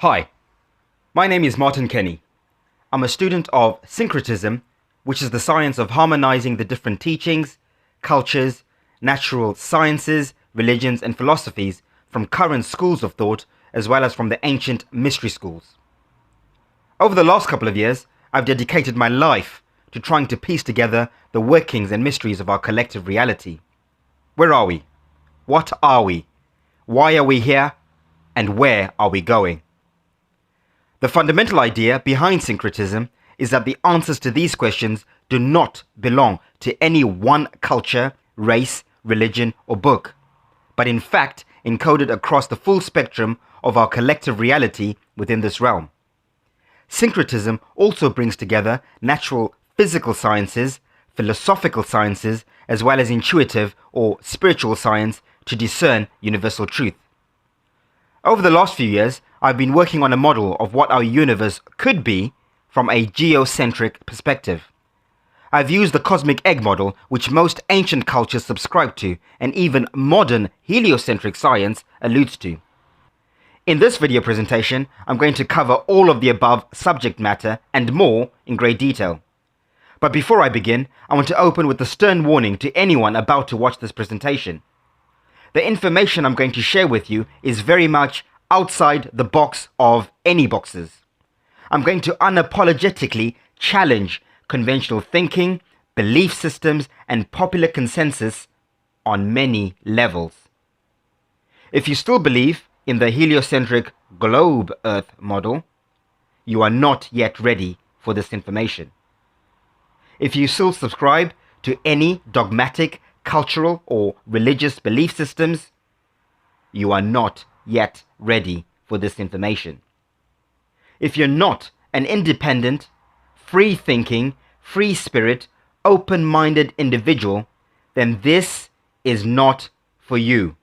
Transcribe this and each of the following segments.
Hi, my name is Martin Kenny. I'm a student of syncretism, which is the science of harmonizing the different teachings, cultures, natural sciences, religions, and philosophies from current schools of thought as well as from the ancient mystery schools. Over the last couple of years, I've dedicated my life to trying to piece together the workings and mysteries of our collective reality. Where are we? What are we? Why are we here? And where are we going? The fundamental idea behind syncretism is that the answers to these questions do not belong to any one culture, race, religion, or book, but in fact encoded across the full spectrum of our collective reality within this realm. Syncretism also brings together natural physical sciences, philosophical sciences, as well as intuitive or spiritual science to discern universal truth. Over the last few years, I've been working on a model of what our universe could be from a geocentric perspective. I've used the cosmic egg model, which most ancient cultures subscribe to, and even modern heliocentric science alludes to. In this video presentation, I'm going to cover all of the above subject matter and more in great detail. But before I begin, I want to open with a stern warning to anyone about to watch this presentation. The information I'm going to share with you is very much outside the box of any boxes. I'm going to unapologetically challenge conventional thinking, belief systems, and popular consensus on many levels. If you still believe in the heliocentric globe Earth model, you are not yet ready for this information. If you still subscribe to any dogmatic, cultural, or religious belief systems, you are not yet ready for this information. If you're not an independent, free-thinking, free-spirit, open-minded individual, then this is not for you.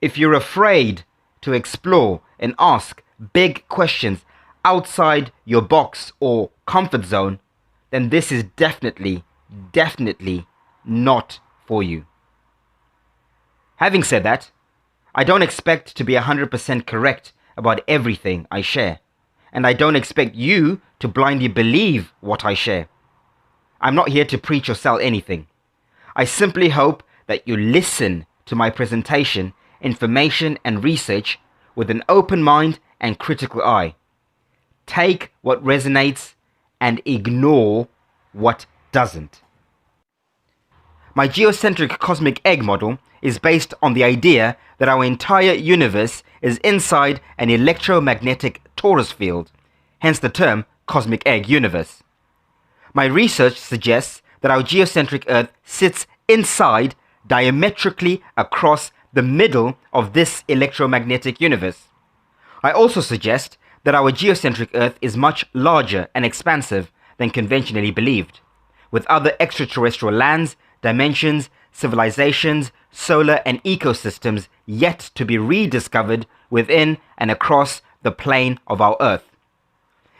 If you're afraid to explore and ask big questions outside your box or comfort zone, then this is definitely not for you. Having said that, I don't expect to be 100% correct about everything I share, and I don't expect you to blindly believe what I share. I'm not here to preach or sell anything. I simply hope that you listen to my presentation, information, and research with an open mind and critical eye. Take what resonates and ignore what doesn't. My geocentric cosmic egg model is based on the idea that our entire universe is inside an electromagnetic torus field, hence the term cosmic egg universe. My research suggests that our geocentric Earth sits inside, diametrically across the middle of this electromagnetic universe. I also suggest that our geocentric Earth is much larger and expansive than conventionally believed, with other extraterrestrial lands, dimensions, civilizations, solar and ecosystems yet to be rediscovered within and across the plane of our Earth.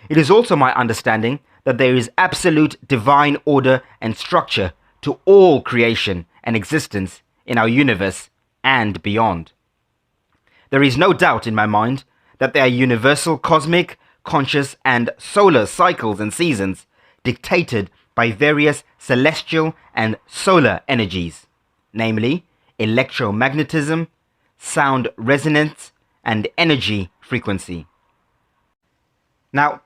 It is also my understanding that there is absolute divine order and structure to all creation and existence in our universe and beyond. There is no doubt in my mind that there are universal cosmic, conscious, and solar cycles and seasons dictated by various celestial and solar energies, namely electromagnetism, sound resonance, and energy frequency. Now,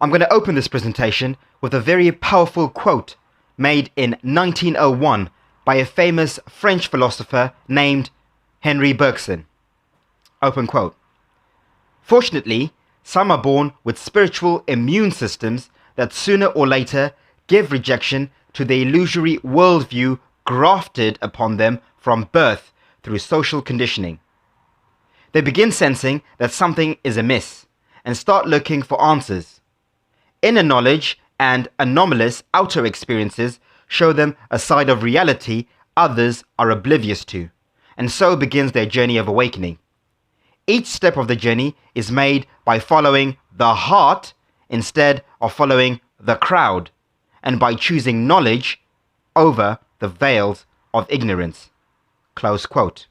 I'm going to open this presentation with a very powerful quote made in 1901 by a famous French philosopher named Henri Bergson. Open quote. "Fortunately, some are born with spiritual immune systems that sooner or later give rejection to the illusory worldview grafted upon them from birth through social conditioning. They begin sensing that something is amiss and start looking for answers. Inner knowledge and anomalous outer experiences show them a side of reality others are oblivious to, and so begins their journey of awakening. Each step of the journey is made by following the heart instead of following the crowd, and by choosing knowledge over the veils of ignorance." Close quote.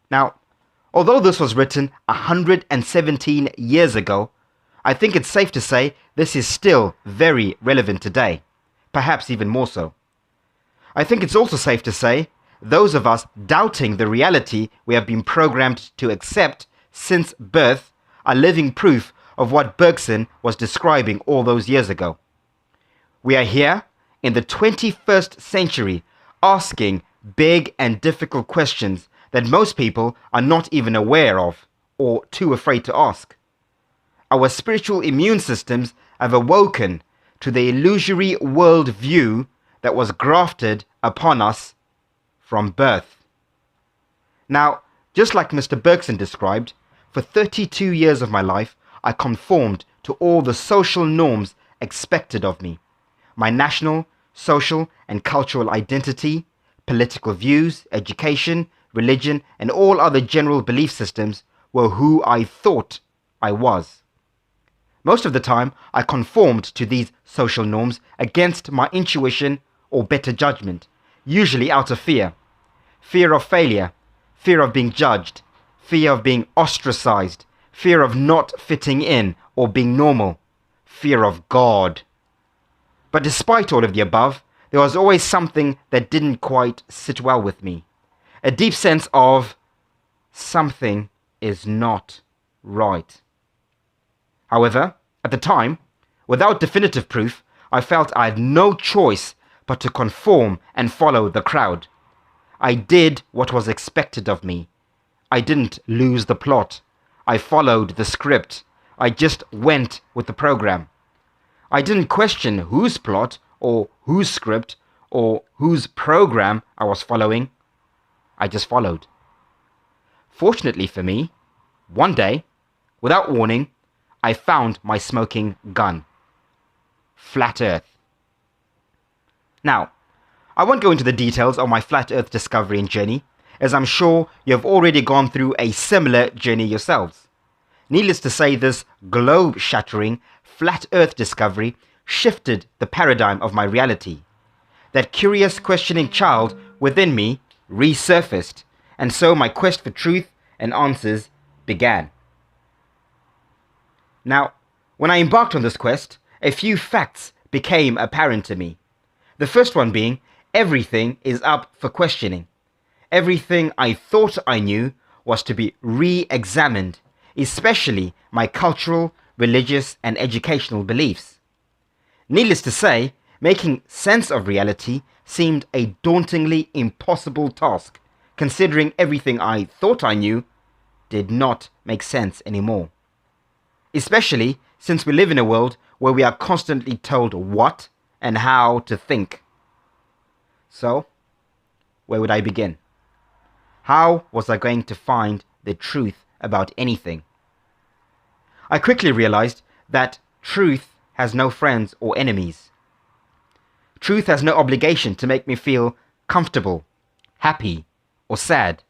Now, Although this was written 117 years ago, I think it's safe to say this is still very relevant today, perhaps even more so. I think it's also safe to say those of us doubting the reality we have been programmed to accept since birth are living proof of what Bergson was describing all those years ago. We are here in the 21st century asking big and difficult questions that most people are not even aware of or too afraid to ask. Our spiritual immune systems have awoken to the illusory world view that was grafted upon us from birth. Now, just like Mr. Bergson described, for 32 years of my life, I conformed to all the social norms expected of me. My national, social, and cultural identity, political views, education, religion, and all other general belief systems were who I thought I was. Most of the time, I conformed to these social norms against my intuition or better judgment, usually out of fear. Fear of failure, fear of being judged, fear of being ostracized, fear of not fitting in or being normal, fear of God. But despite all of the above, there was always something that didn't quite sit well with me. A deep sense of something is not right. However, at the time, without definitive proof, I felt I had no choice but to conform and follow the crowd. I did what was expected of me. I didn't lose the plot. I followed the script. I just went with the program. I didn't question whose plot or whose script or whose program I was following. I just followed. Fortunately for me, one day, without warning, I found my smoking gun. Flat Earth. Now, I won't go into the details of my Flat Earth discovery and journey, as I'm sure you have already gone through a similar journey yourselves. Needless to say, this globe-shattering Flat Earth discovery shifted the paradigm of my reality. That curious, questioning child within me resurfaced, and so my quest for truth and answers began. Now, when I embarked on this quest, a few facts became apparent to me. The first one being, everything is up for questioning. Everything I thought I knew was to be re-examined, especially my cultural, religious, and educational beliefs. Needless to say, making sense of reality seemed a dauntingly impossible task, considering everything I thought I knew did not make sense anymore. Especially since we live in a world where we are constantly told what and how to think. So, where would I begin? How was I going to find the truth about anything? I quickly realized that truth has no friends or enemies. Truth has no obligation to make me feel comfortable, happy, or sad.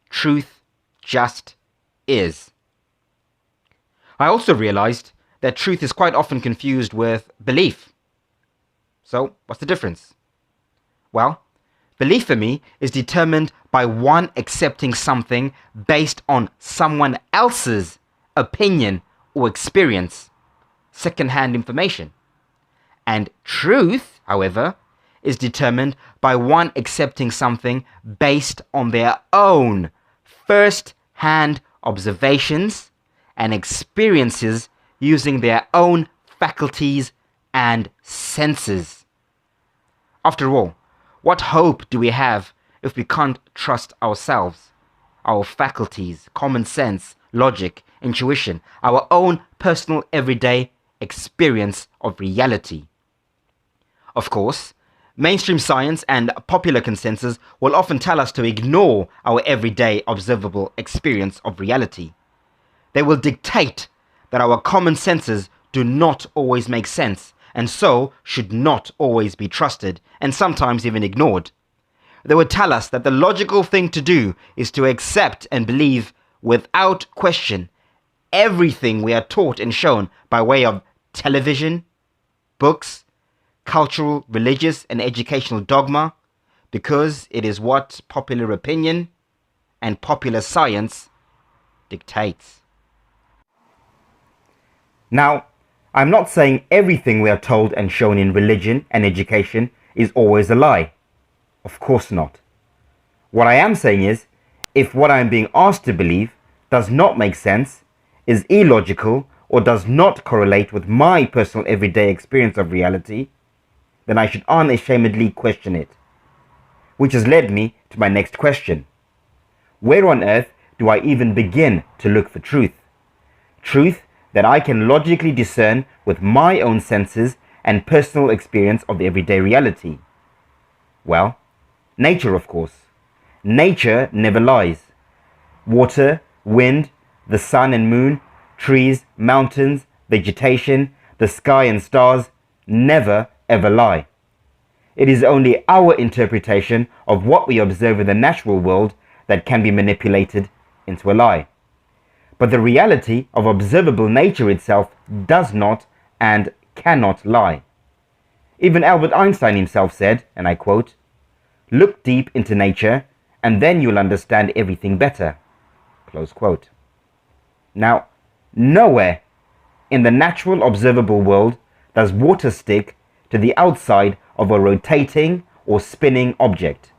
Truth just is. I also realized that truth is quite often confused with belief. So, what's the difference? Well, belief for me is determined by one accepting something based on someone else's opinion or experience, second-hand information. And truth, however, is determined by one accepting something based on their own first-hand observations and experiences using their own faculties and senses. After all, what hope do we have if we can't trust ourselves, our faculties, common sense, logic, intuition, our own personal everyday experience of reality? Of course, mainstream science and popular consensus will often tell us to ignore our everyday observable experience of reality. They will dictate that our common senses do not always make sense and so should not always be trusted and sometimes even ignored. They would tell us that the logical thing to do is to accept and believe without question everything we are taught and shown by way of television, books, cultural, religious, and educational dogma, because it is what popular opinion and popular science dictates. Now, I'm not saying everything we are told and shown in religion and education is always a lie. Of course not. What I am saying is, if what I am being asked to believe does not make sense, is illogical, or does not correlate with my personal everyday experience of reality, then I should unashamedly question it. Which has led me to my next question. Where on earth do I even begin to look for truth? Truth that I can logically discern with my own senses and personal experience of the everyday reality. Well, nature, of course. Nature never lies. Water, wind, the sun and moon, trees, mountains, vegetation, the sky and stars never ever lie. It is only our interpretation of what we observe in the natural world that can be manipulated into a lie. But the reality of observable nature itself does not and cannot lie. Even Albert Einstein himself said, and I quote, "Look deep into nature and then you'll understand everything better." Close quote. Now, nowhere in the natural observable world does water stick to the outside of a rotating or spinning object.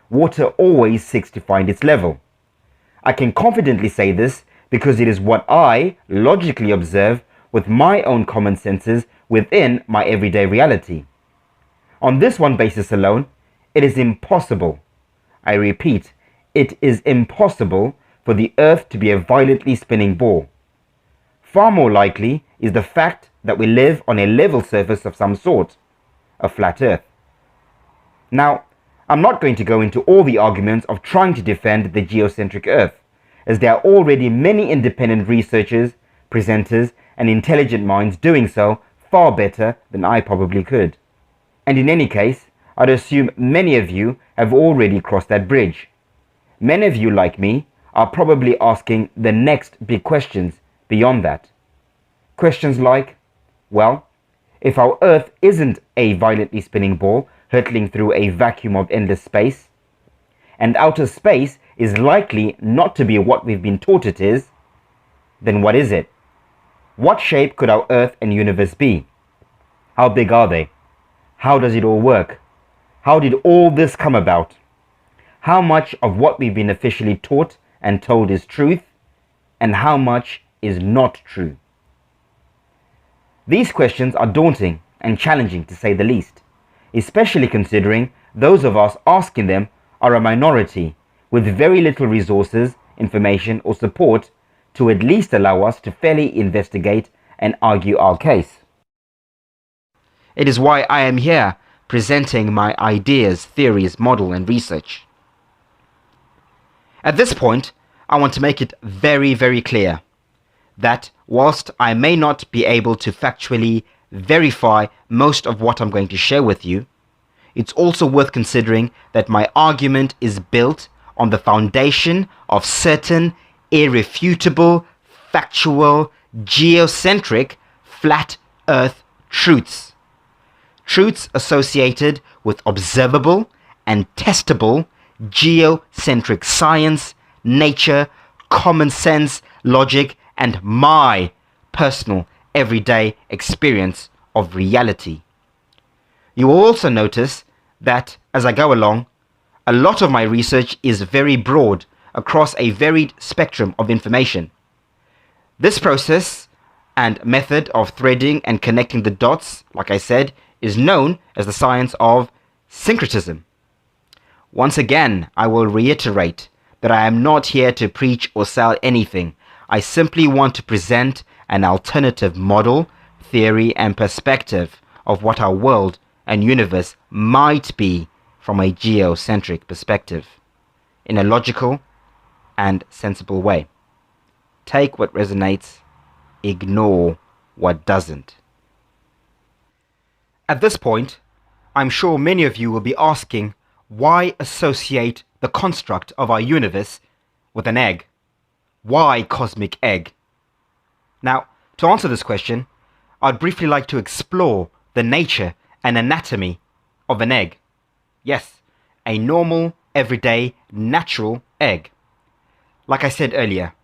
Water always seeks to find its level. I can confidently say this because it is what I logically observe with my own common senses within my everyday reality. On this one basis alone, it is impossible, I repeat, it is impossible for the earth to be a violently spinning ball. Far more likely is the fact that we live on a level surface of some sort, a flat earth. Now, I'm not going to go into all the arguments of trying to defend the geocentric earth, as there are already many independent researchers, presenters, and intelligent minds doing so far better than I probably could. And in any case, I'd assume many of you have already crossed that bridge. Many of you, like me, are probably asking the next big questions beyond that. Questions like, well, if our Earth isn't a violently spinning ball hurtling through a vacuum of endless space, and outer space is likely not to be what we've been taught it is, then what is it? What shape could our Earth and universe be? How big are they? How does it all work? How did all this come about? How much of what we've been officially taught and told is truth, and how much is not true? These questions are daunting and challenging to say the least, especially considering those of us asking them are a minority with very little resources, information, or support to at least allow us to fairly investigate and argue our case. It is why I am here presenting my ideas, theories, model, and research. At this point, I want to make it very, very clear that whilst I may not be able to factually verify most of what I'm going to share with you, it's also worth considering that my argument is built on the foundation of certain irrefutable, factual, geocentric, flat earth truths. Truths associated with observable and testable geocentric science, nature, common sense, logic, and my personal everyday experience of reality. You will also notice that as I go along, a lot of my research is very broad across a varied spectrum of information. This process and method of threading and connecting the dots, like I said, is known as the science of syncretism. Once again, I will reiterate that I am not here to preach or sell anything. I simply want to present an alternative model, theory, and perspective of what our world and universe might be from a geocentric perspective, in a logical and sensible way. Take what resonates, ignore what doesn't. At this point, I'm sure many of you will be asking, why associate the construct of our universe with an egg? Why cosmic egg? Now, to answer this question, I'd briefly like to explore the nature and anatomy of an egg. Yes, a normal, everyday, natural egg. Like I said earlier,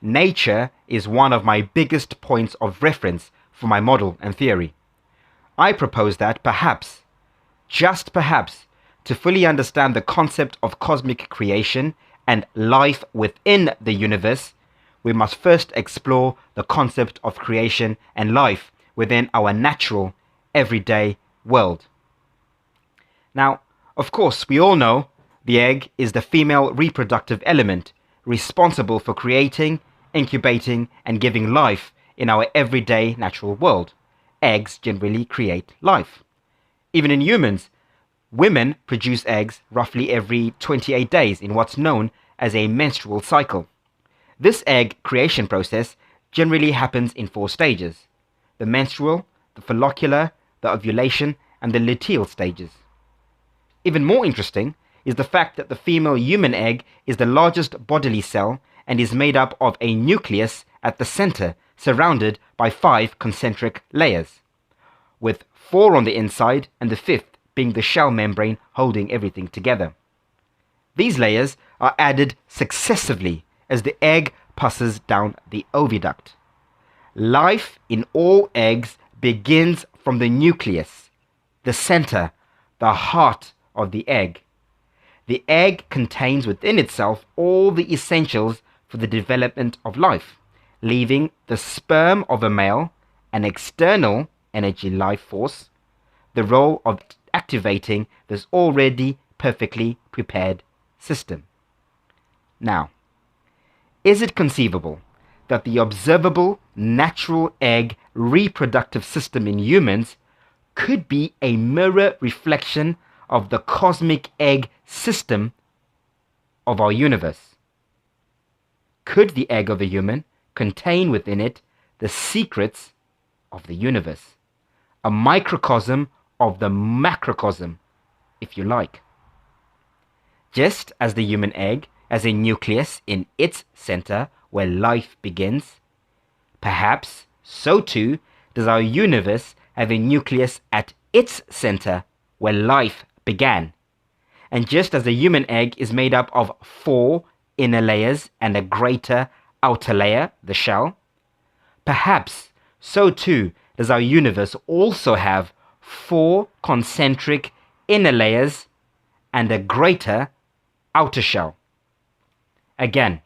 nature is one of my biggest points of reference for my model and theory. I propose that perhaps, just perhaps, to fully understand the concept of cosmic creation and life within the universe, we must first explore the concept of creation and life within our natural, everyday world. Now, of course, we all know the egg is the female reproductive element responsible for creating, incubating, and giving life in our everyday natural world. Eggs generally create life. Even in humans, women produce eggs roughly every 28 days in what's known as a menstrual cycle. This egg creation process generally happens in 4 stages: the menstrual, the follicular, the ovulation, and the luteal stages. Even more interesting is the fact that the female human egg is the largest bodily cell and is made up of a nucleus at the center, surrounded by 5 concentric layers, with 4 on the inside and the 5th being the shell membrane holding everything together. These layers are added successively as the egg passes down the oviduct. Life in all eggs begins from the nucleus, the center, the heart of the egg. The egg contains within itself all the essentials for the development of life, leaving the sperm of a male, an external energy life force, the role of activating this already perfectly prepared system. Now, is it conceivable that the observable natural egg reproductive system in humans could be a mirror reflection of the cosmic egg system of our universe? Could the egg of a human contain within it the secrets of the universe? A microcosm of the macrocosm, if you like. Just as the human egg has a nucleus in its center where life begins, perhaps so too does our universe have a nucleus at its center where life began. And just as the human egg is made up of 4 inner layers and a greater outer layer, the shell, perhaps so too does our universe also have 4 concentric inner layers and a greater outer shell. Again,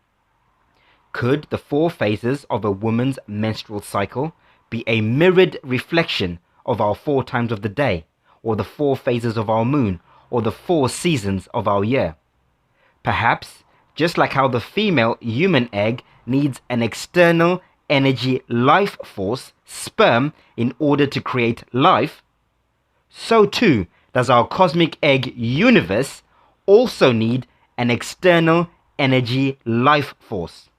could the 4 phases of a woman's menstrual cycle be a mirrored reflection of our 4 times of the day, or the 4 phases of our moon, or the 4 seasons of our year? Perhaps, just like how the female human egg needs an external energy life force, sperm, in order to create life, so too does our cosmic egg universe also need an external energy life force,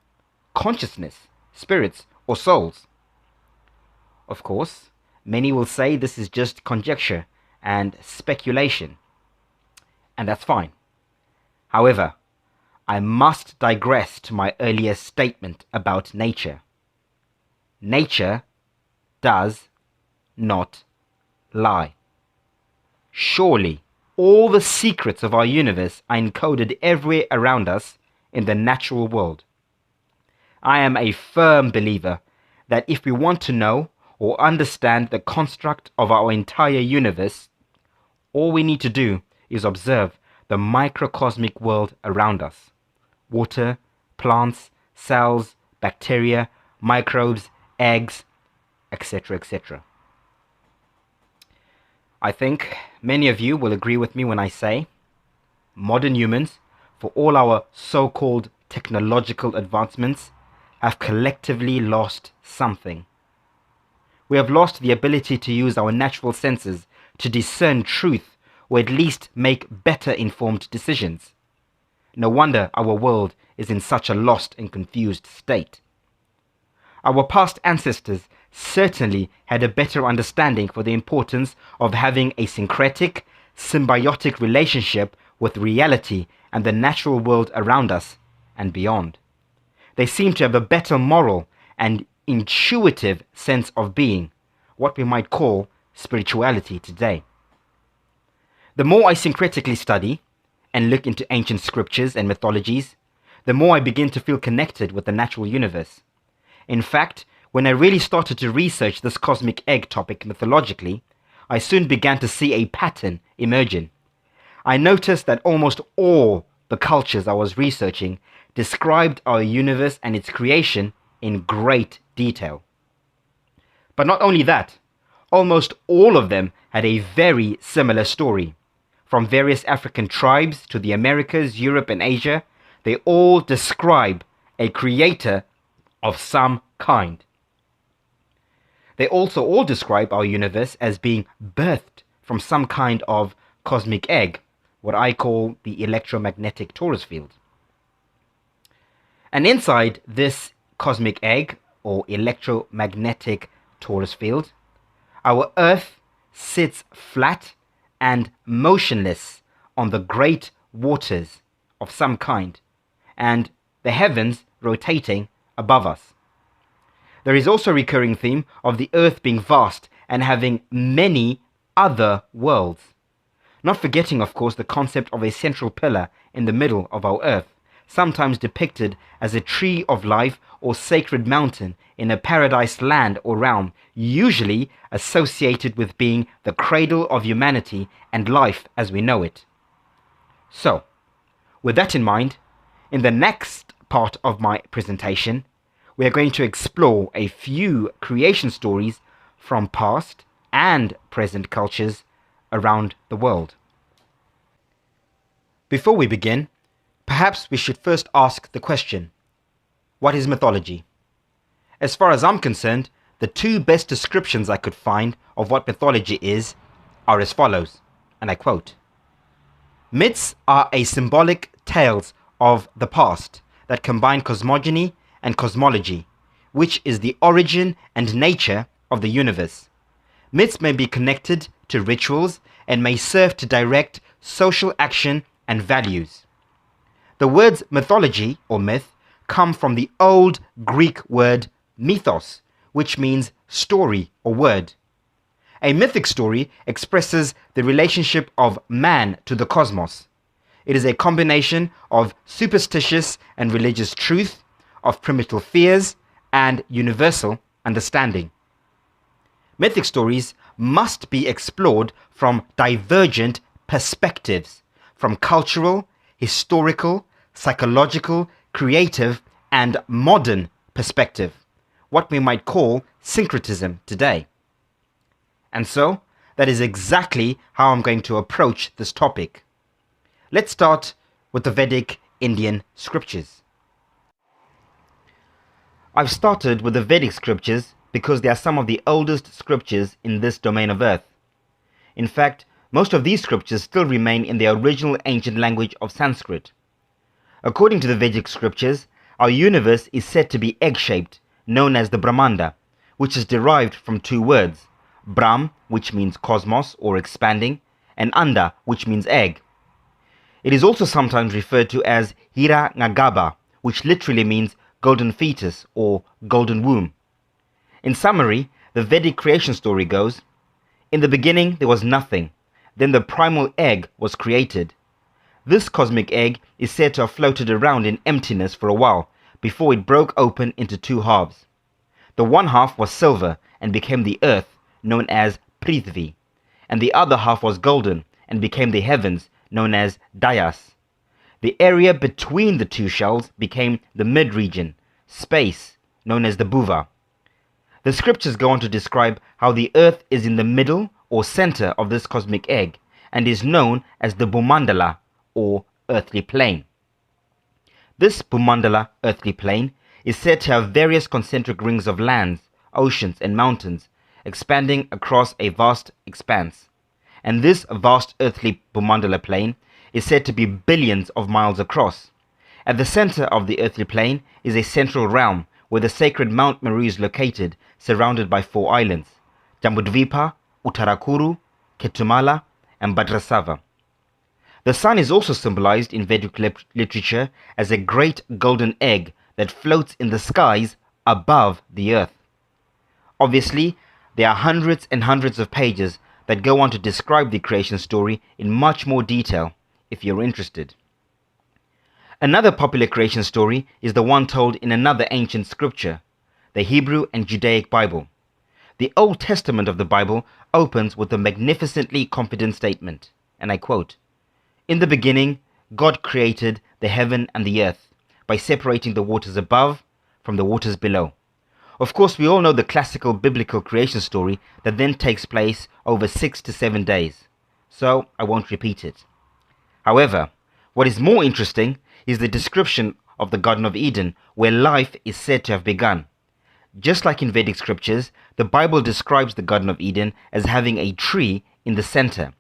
consciousness, spirits, or souls. Of course, many will say this is just conjecture and speculation, and that's fine. However, I must digress to my earlier statement about nature. Nature does not lie. Surely, all the secrets of our universe are encoded everywhere around us in the natural world. I am a firm believer that if we want to know or understand the construct of our entire universe, all we need to do is observe the microcosmic world around us. Water, plants, cells, bacteria, microbes, eggs, etc., etc. I think many of you will agree with me when I say modern humans, for all our so-called technological advancements, have collectively lost something. We have lost the ability to use our natural senses to discern truth, or at least make better informed decisions. No wonder our world is in such a lost and confused state. Our past ancestors certainly had a better understanding for the importance of having a syncretic, symbiotic relationship with reality and the natural world around us and beyond. They seem to have a better moral and intuitive sense of being, what we might call spirituality today. The more I syncretically study and look into ancient scriptures and mythologies, the more I begin to feel connected with the natural universe. In fact, when I really started to research this cosmic egg topic mythologically, I soon began to see a pattern emerging. I noticed that almost all the cultures I was researching described our universe and its creation in great detail. But not only that, almost all of them had a very similar story. From various African tribes to the Americas, Europe, and Asia, they all describe a creator of some kind. They also all describe our universe as being birthed from some kind of cosmic egg, what I call the electromagnetic torus field. And inside this cosmic egg, or electromagnetic torus field, our Earth sits flat and motionless on the great waters of some kind, and the heavens rotating above us. There is also a recurring theme of the Earth being vast and having many other worlds. Not forgetting, of course, the concept of a central pillar in the middle of our Earth, sometimes depicted as a tree of life or sacred mountain in a paradise land or realm, usually associated with being the cradle of humanity and life as we know it. So, with that in mind, in the next part of my presentation, we are going to explore a few creation stories from past and present cultures around the world. Before we begin, perhaps we should first ask the question, what is mythology? As far as I'm concerned, the two best descriptions I could find of what mythology is are as follows, and I quote, "Myths are a symbolic tales of the past that combine cosmogony and cosmology, which is the origin and nature of the universe. Myths may be connected to rituals and may serve to direct social action and values." The words mythology or myth come from the old Greek word mythos, which means story or word. A mythic story expresses the relationship of man to the cosmos. It is a combination of superstitious and religious truth, of primitive fears, and universal understanding. Mythic stories must be explored from divergent perspectives, from cultural, historical, psychological, creative, and modern perspective, what we might call syncretism today. And so, that is exactly how I'm going to approach this topic. Let's start with the Vedic Indian scriptures. I've started with the Vedic scriptures because they are some of the oldest scriptures in this domain of earth. In fact, most of these scriptures still remain in the original ancient language of Sanskrit. According to the Vedic scriptures, our universe is said to be egg-shaped, known as the Brahmanda, which is derived from two words, Brahm, which means cosmos or expanding, and Anda, which means egg. It is also sometimes referred to as Hiranyagarbha, which literally means golden fetus or golden womb. In summary, the Vedic creation story goes, in the beginning there was nothing, then the primal egg was created. This cosmic egg is said to have floated around in emptiness for a while before it broke open into two halves. The one half was silver and became the earth, known as Prithvi, and the other half was golden and became the heavens, known as Dayas. The area between the two shells became the mid-region, space, known as the Bhuva. The scriptures go on to describe how the earth is in the middle or center of this cosmic egg and is known as the Bhumandala or earthly plane. This Bhumandala earthly plane is said to have various concentric rings of lands, oceans and mountains expanding across a vast expanse. And this vast earthly Bhumandala plane is said to be billions of miles across. At the center of the earthly plane is a central realm where the sacred Mount Meru is located, surrounded by four islands, Jambudvipa, Uttarakuru, Ketumala, and Bhadrasava. The sun is also symbolized in Vedic literature as a great golden egg that floats in the skies above the earth. Obviously, there are hundreds and hundreds of pages that go on to describe the creation story in much more detail if you're interested. Another popular creation story is the one told in another ancient scripture, the Hebrew and Judaic Bible. The Old Testament of the Bible opens with a magnificently confident statement, and I quote, "In the beginning, God created the heaven and the earth by separating the waters above from the waters below." Of course, we all know the classical biblical creation story that then takes place over 6 to 7 days, so I won't repeat it. However, what is more interesting is the description of the Garden of Eden, where life is said to have begun. Just like in Vedic scriptures, the Bible describes the Garden of Eden as having a tree in the center,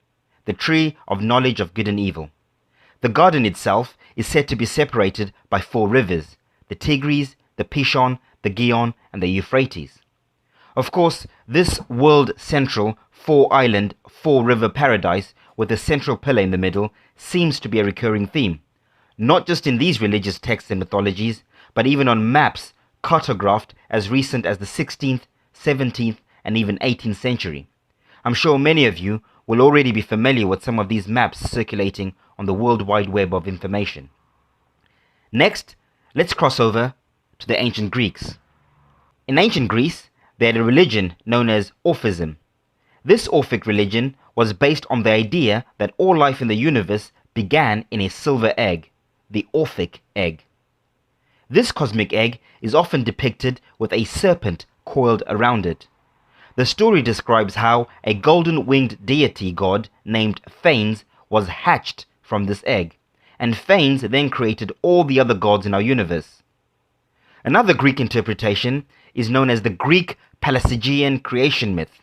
the tree of knowledge of good and evil. The garden itself is said to be separated by 4 rivers, the Tigris, the Pishon, the Gihon, and the Euphrates. Of course, this world-central 4-island, 4-river paradise with a central pillar in the middle seems to be a recurring theme, not just in these religious texts and mythologies, but even on maps cartographed as recent as the 16th, 17th, and even 18th century. I'm sure many of you will already be familiar with some of these maps circulating on the World Wide Web of information. Next, let's cross over to the ancient Greeks. In ancient Greece, they had a religion known as Orphism. This Orphic religion was based on the idea that all life in the universe began in a silver egg, the Orphic egg. This cosmic egg is often depicted with a serpent coiled around it. The story describes how a golden-winged deity god named Phanes was hatched from this egg, and Phanes then created all the other gods in our universe. Another Greek interpretation is known as the Greek Pelagian creation myth.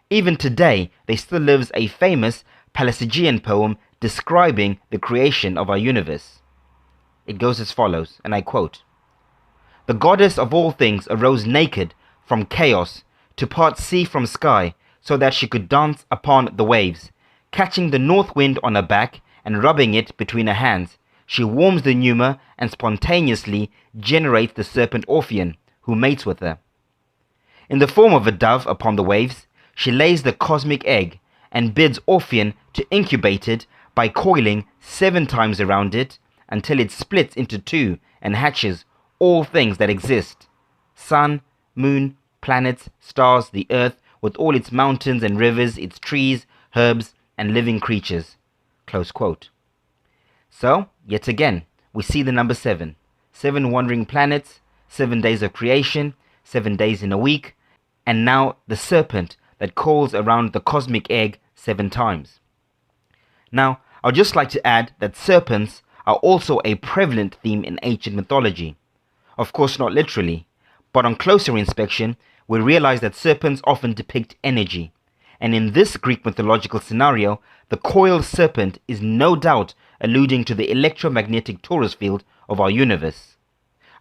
Even today, there still lives a famous Pelagian poem describing the creation of our universe. It goes as follows, and I quote, "The goddess of all things arose naked from chaos to part sea from sky so that she could dance upon the waves. Catching the north wind on her back and rubbing it between her hands, she warms the pneuma and spontaneously generates the serpent Orpheon, who mates with her. In the form of a dove upon the waves, she lays the cosmic egg and bids Orpheon to incubate it by coiling 7 times around it until it splits into 2 and hatches all things that exist: sun, moon, planets, stars, the earth, with all its mountains and rivers, its trees, herbs, and living creatures." Close quote. So, yet again, we see the number 7. 7 wandering planets, 7 days of creation, 7 days in a week, and now the serpent that coils around the cosmic egg 7 times. Now, I'd just like to add that serpents are also a prevalent theme in ancient mythology. Of course, not literally, but on closer inspection, we realize that serpents often depict energy. And in this Greek mythological scenario, the coiled serpent is no doubt alluding to the electromagnetic torus field of our universe.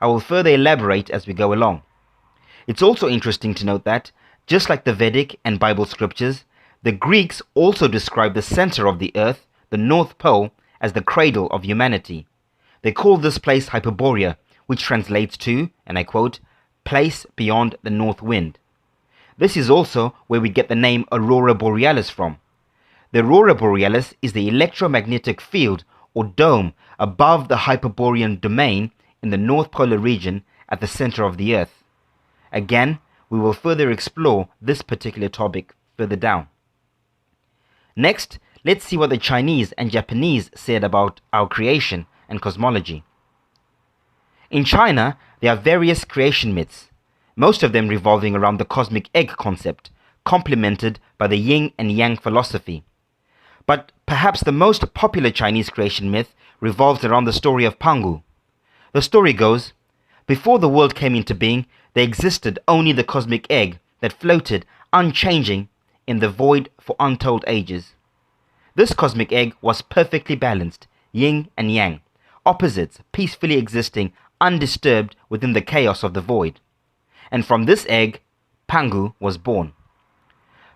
I will further elaborate as we go along. It's also interesting to note that, just like the Vedic and Bible scriptures, the Greeks also describe the center of the earth, the North Pole, as the cradle of humanity. They call this place Hyperborea, which translates to, and I quote, "place beyond the north wind." This is also where we get the name Aurora Borealis from. The Aurora Borealis is the electromagnetic field or dome above the Hyperborean domain in the North Polar region at the center of the Earth. Again, we will further explore this particular topic further down. Next, let's see what the Chinese and Japanese said about our creation and cosmology. In China, there are various creation myths, most of them revolving around the cosmic egg concept, complemented by the yin and yang philosophy. But perhaps the most popular Chinese creation myth revolves around the story of Pangu. The story goes, before the world came into being, there existed only the cosmic egg that floated unchanging in the void for untold ages. This cosmic egg was perfectly balanced, yin and yang, opposites peacefully existing undisturbed within the chaos of the void. And from this egg, Pangu was born.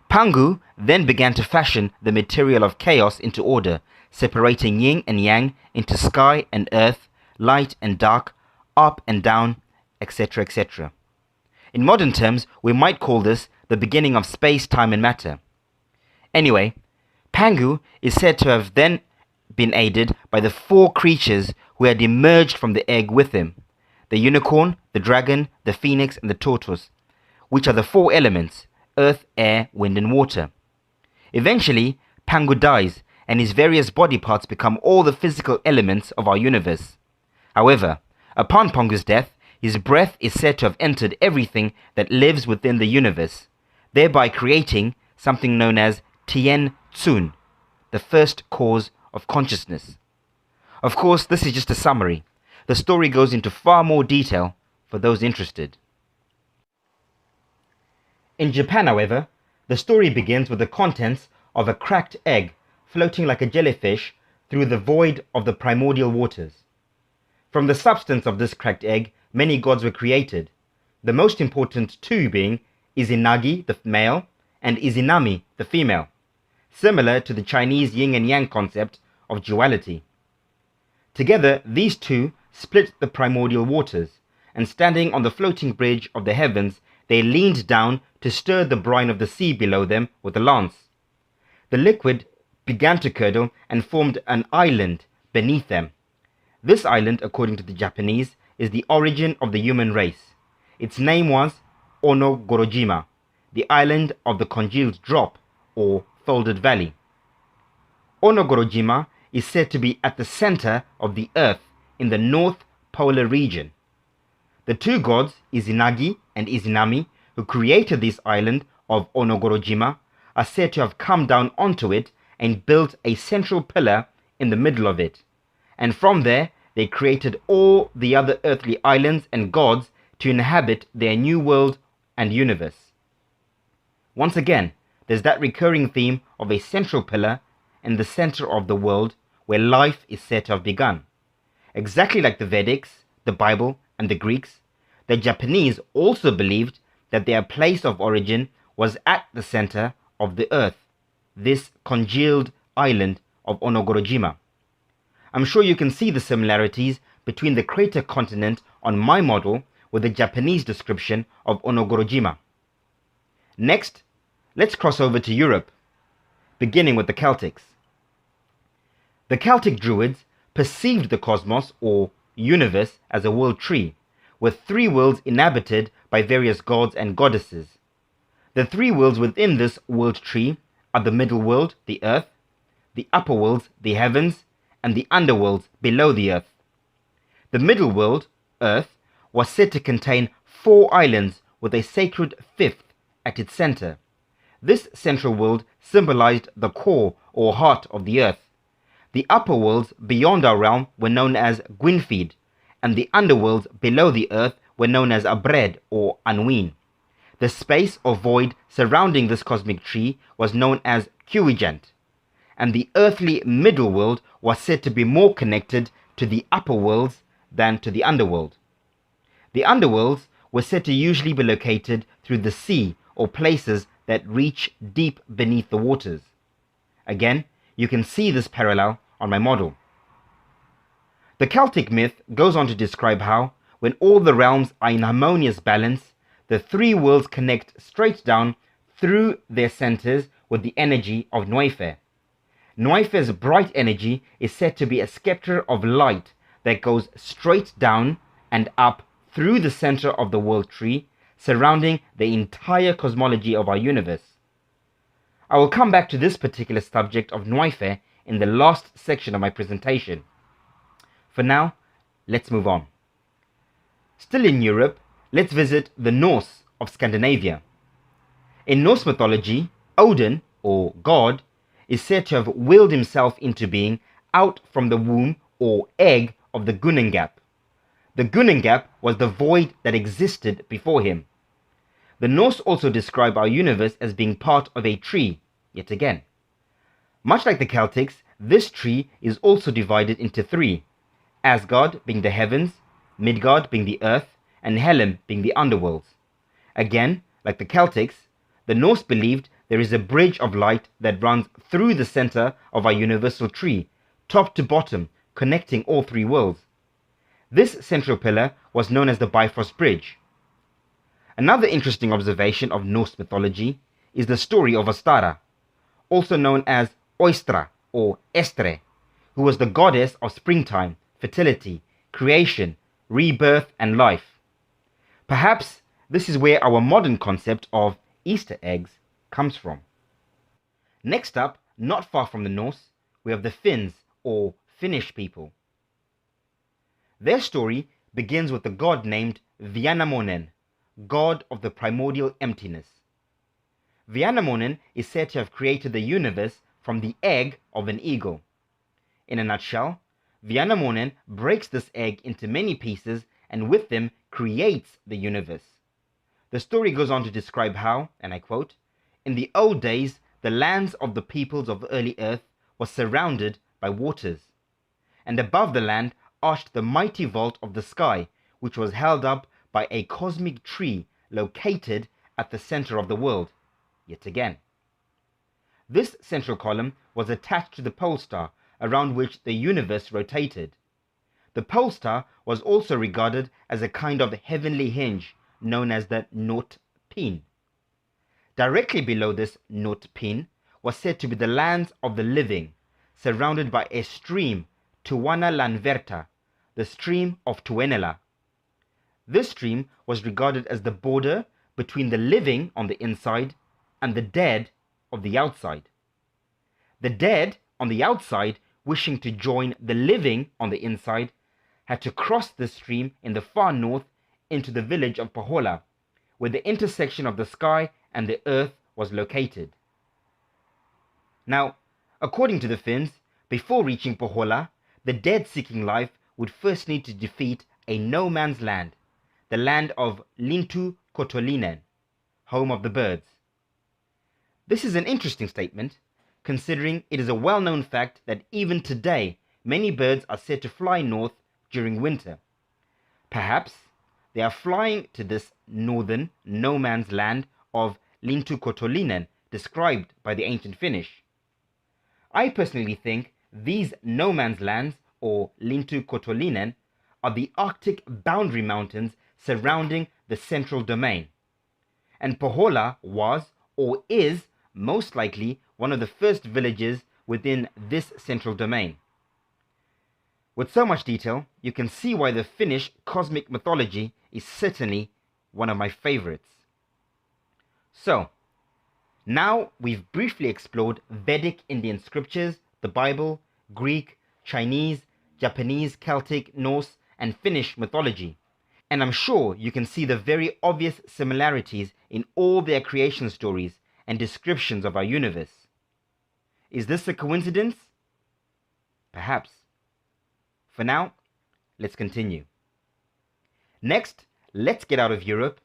Pangu then began to fashion the material of chaos into order, separating yin and yang into sky and earth, light and dark, up and down, etc., etc. In modern terms, we might call this the beginning of space, time, and matter. Anyway, Pangu is said to have then been aided by the four creatures who had emerged from the egg with him: the unicorn, the dragon, the phoenix, and the tortoise, which are the four elements: earth, air, wind, and water. Eventually, Pangu dies, and his various body parts become all the physical elements of our universe. However, upon Pangu's death, his breath is said to have entered everything that lives within the universe, thereby creating something known as Tien Tsun, the first cause of consciousness. Of course, this is just a summary. The story goes into far more detail for those interested. In Japan, however, the story begins with the contents of a cracked egg floating like a jellyfish through the void of the primordial waters. From the substance of this cracked egg, many gods were created, the most important two being Izanagi, the male, and Izanami, the female, similar to the Chinese yin and yang concept of duality. Together, these two split the primordial waters, and standing on the floating bridge of the heavens, they leaned down to stir the brine of the sea below them with a lance. The liquid began to curdle and formed an island beneath them. This island, according to the Japanese, is the origin of the human race. Its name was Onogorojima, the island of the congealed drop, or folded valley. Onogorojima is said to be at the center of the earth in the north polar region. The two gods, Izanagi and Izanami, who created this island of Onogorojima, are said to have come down onto it and built a central pillar in the middle of it. And from there, they created all the other earthly islands and gods to inhabit their new world and universe. Once again, there's that recurring theme of a central pillar in the center of the world where life is said to have begun. Exactly like the Vedics, the Bible, and the Greeks, the Japanese also believed that their place of origin was at the center of the earth, this congealed island of Onogorojima. I'm sure you can see the similarities between the crater continent on my model with the Japanese description of Onogorojima. Next, let's cross over to Europe, beginning with the Celtics. The Celtic Druids perceived the cosmos, or universe, as a world tree, with three worlds inhabited by various gods and goddesses. The three worlds within this world tree are the middle world, the earth, the upper worlds, the heavens, and the underworlds below the earth. The middle world, earth, was said to contain four islands with a sacred fifth at its center. This central world symbolized the core or heart of the earth. The upper worlds beyond our realm were known as Gwynfeed, and the underworlds below the earth were known as Abred or Anwin. The space or void surrounding this cosmic tree was known as Cuigent, and the earthly middle world was said to be more connected to the upper worlds than to the underworld. The underworlds were said to usually be located through the sea or places that reach deep beneath the waters. Again, you can see this parallel on my model. The Celtic myth goes on to describe how, when all the realms are in harmonious balance, the three worlds connect straight down through their centers with the energy of Noife. Noife's bright energy is said to be a scepter of light that goes straight down and up through the center of the world tree, surrounding the entire cosmology of our universe. I will come back to this particular subject of Noife in the last section of my presentation. For now, let's move on. Still in Europe, let's visit the Norse of Scandinavia. In Norse mythology, Odin, or God, is said to have willed himself into being out from the womb or egg of the Ginnungagap. The Ginnungagap was the void that existed before him. The Norse also describe our universe as being part of a tree, yet again. Much like the Celtics, this tree is also divided into three: Asgard being the heavens, Midgard being the earth, and Helheim being the underworlds. Again, like the Celtics, the Norse believed there is a bridge of light that runs through the center of our universal tree, top to bottom, connecting all three worlds. This central pillar was known as the Bifrost Bridge. Another interesting observation of Norse mythology is the story of Ostara, also known as Oistra or Estre, who was the goddess of springtime, fertility, creation, rebirth, and life. Perhaps this is where our modern concept of Easter eggs comes from. Next up, not far from the Norse, we have the Finns, or Finnish people. Their story begins with a god named Vianamonen, god of the primordial emptiness. Vianamonen is said to have created the universe from the egg of an eagle. In a nutshell, Vianamonen breaks this egg into many pieces and with them creates the universe. The story goes on to describe how, and I quote, "In the old days, the lands of the peoples of early earth was surrounded by waters, and above the land arched the mighty vault of the sky, which was held up by a cosmic tree located at the center of the world." Yet again. This central column was attached to the pole star around which the universe rotated. The pole star was also regarded as a kind of heavenly hinge known as the North Pin. Directly below this North Pin was said to be the lands of the living, surrounded by a stream, Tuwana Lanverta, the stream of Tuenela. This stream was regarded as the border between the living on the inside and the dead of the outside. The dead on the outside, wishing to join the living on the inside, had to cross this stream in the far north into the village of Pohjola, where the intersection of the sky and the earth was located. Now, according to the Finns, before reaching Pohjola, the dead seeking life would first need to defeat a no man's land, the land of Lintu Kotolinen, home of the birds. This is an interesting statement, considering it is a well-known fact that even today many birds are said to fly north during winter. Perhaps they are flying to this northern no man's land of Lintu Kotolinen described by the ancient Finnish. I personally think these no man's lands, or Lintu Kotolinen, are the Arctic boundary mountains surrounding the central domain. And Pohjola was, or is, most likely one of the first villages within this central domain. With so much detail, you can see why the Finnish cosmic mythology is certainly one of my favorites. So, now we've briefly explored Vedic Indian scriptures, the Bible, Greek, Chinese, Japanese, Celtic, Norse, and Finnish mythology. And I'm sure you can see the very obvious similarities in all their creation stories and descriptions of our universe. Is this a coincidence? Perhaps. For now, let's continue. Next, let's get out of Europe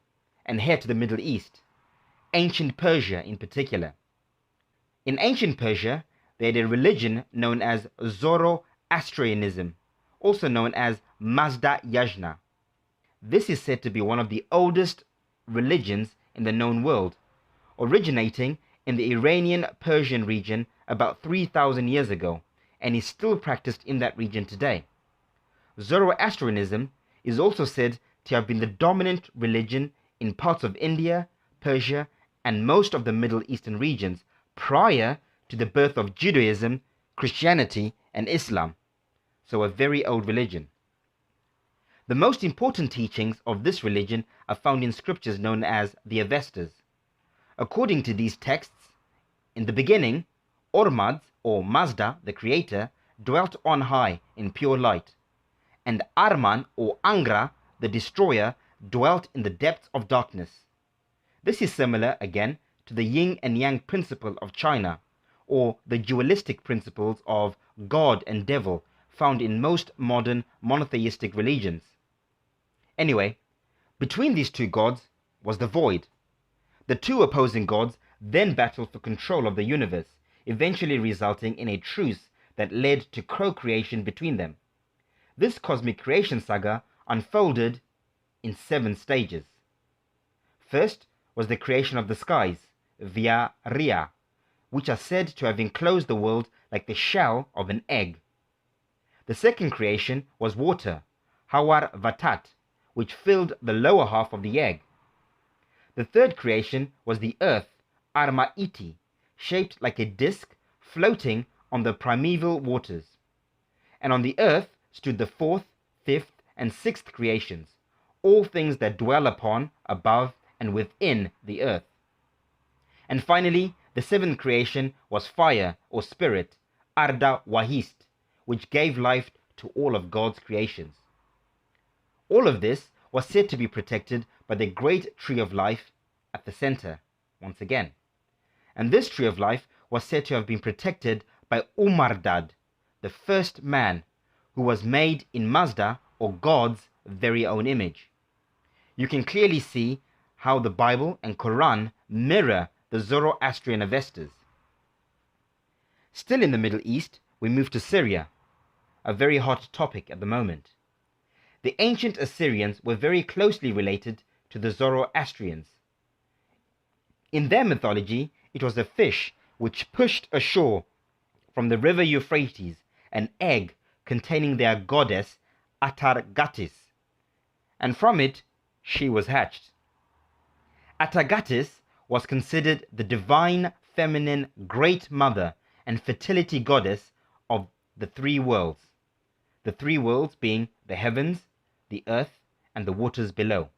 and head to the Middle East, ancient Persia in particular. In ancient Persia, they had a religion known as Zoroastrianism, also known as Mazda Yajna. This is said to be one of the oldest religions in the known world, originating in the Iranian-Persian region about 3,000 years ago, and is still practiced in that region today. Zoroastrianism is also said to have been the dominant religion in parts of India, Persia, and most of the Middle Eastern regions prior to the birth of Judaism, Christianity, and Islam, so a very old religion. The most important teachings of this religion are found in scriptures known as the Avestas. According to these texts, in the beginning, Ormazd, or Mazda, the creator, dwelt on high in pure light, and Arman, or Angra, the destroyer, dwelt in the depths of darkness. This is similar, again, to the yin and yang principle of China, or the dualistic principles of God and devil found in most modern monotheistic religions. Anyway, between these two gods was the void. The two opposing gods then battled for control of the universe, eventually resulting in a truce that led to co-creation between them. This cosmic creation saga unfolded in 7 stages. First was the creation of the skies, via Rhea, which are said to have enclosed the world like the shell of an egg. The second creation was water, Hawar Vatat, which filled the lower half of the egg. The third creation was the earth, Arma Iti, shaped like a disc floating on the primeval waters. And on the earth stood the fourth, fifth, and sixth creations, all things that dwell upon, above, and within the earth. And finally, the seventh creation was fire or spirit, Arda Wahist, which gave life to all of God's creations. All of this was said to be protected by the great tree of life at the center, once again. And this tree of life was said to have been protected by Umardad, the first man, who was made in Mazda, or God's very own image. You can clearly see how the Bible and Quran mirror the Zoroastrian Avestas. Still in the Middle East, we move to Syria, a very hot topic at the moment. The ancient Assyrians were very closely related to the Zoroastrians. In their mythology, it was a fish which pushed ashore from the river Euphrates an egg containing their goddess Atargatis, and from it she was hatched. Atargatis was considered the divine feminine great mother and fertility goddess of the three worlds being the heavens, the earth, and the waters below.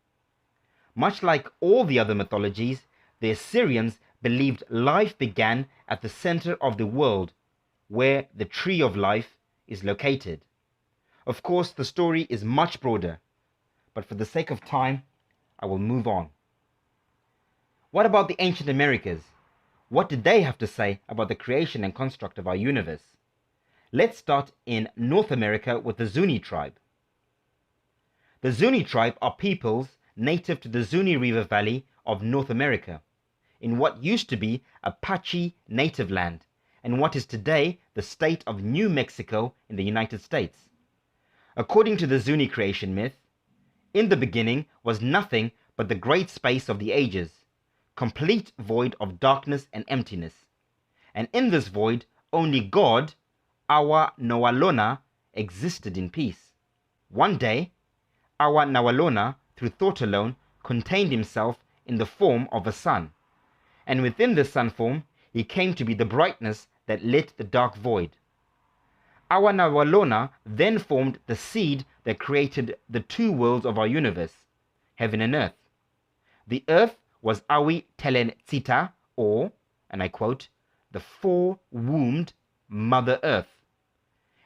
Much like all the other mythologies, the Assyrians believed life began at the center of the world, where the tree of life is located. Of course, the story is much broader, but for the sake of time, I will move on. What about the ancient Americas? What did they have to say about the creation and construct of our universe? Let's start in North America with the Zuni tribe. The Zuni tribe are peoples native to the Zuni River Valley of North America, in what used to be Apache native land, and what is today the state of New Mexico in the United States. According to the Zuni creation myth, in the beginning was nothing but the great space of the ages, complete void of darkness and emptiness. And in this void, only God, Awa Nawalona, existed in peace. One day, Awa Nawalona, through thought alone, contained himself in the form of a sun. And within this sun form, he came to be the brightness that lit the dark void. Awa Nawalona then formed the seed that created the two worlds of our universe, heaven and earth. The earth was Awi Telen Tsita, or, and I quote, the four-wombed Mother Earth.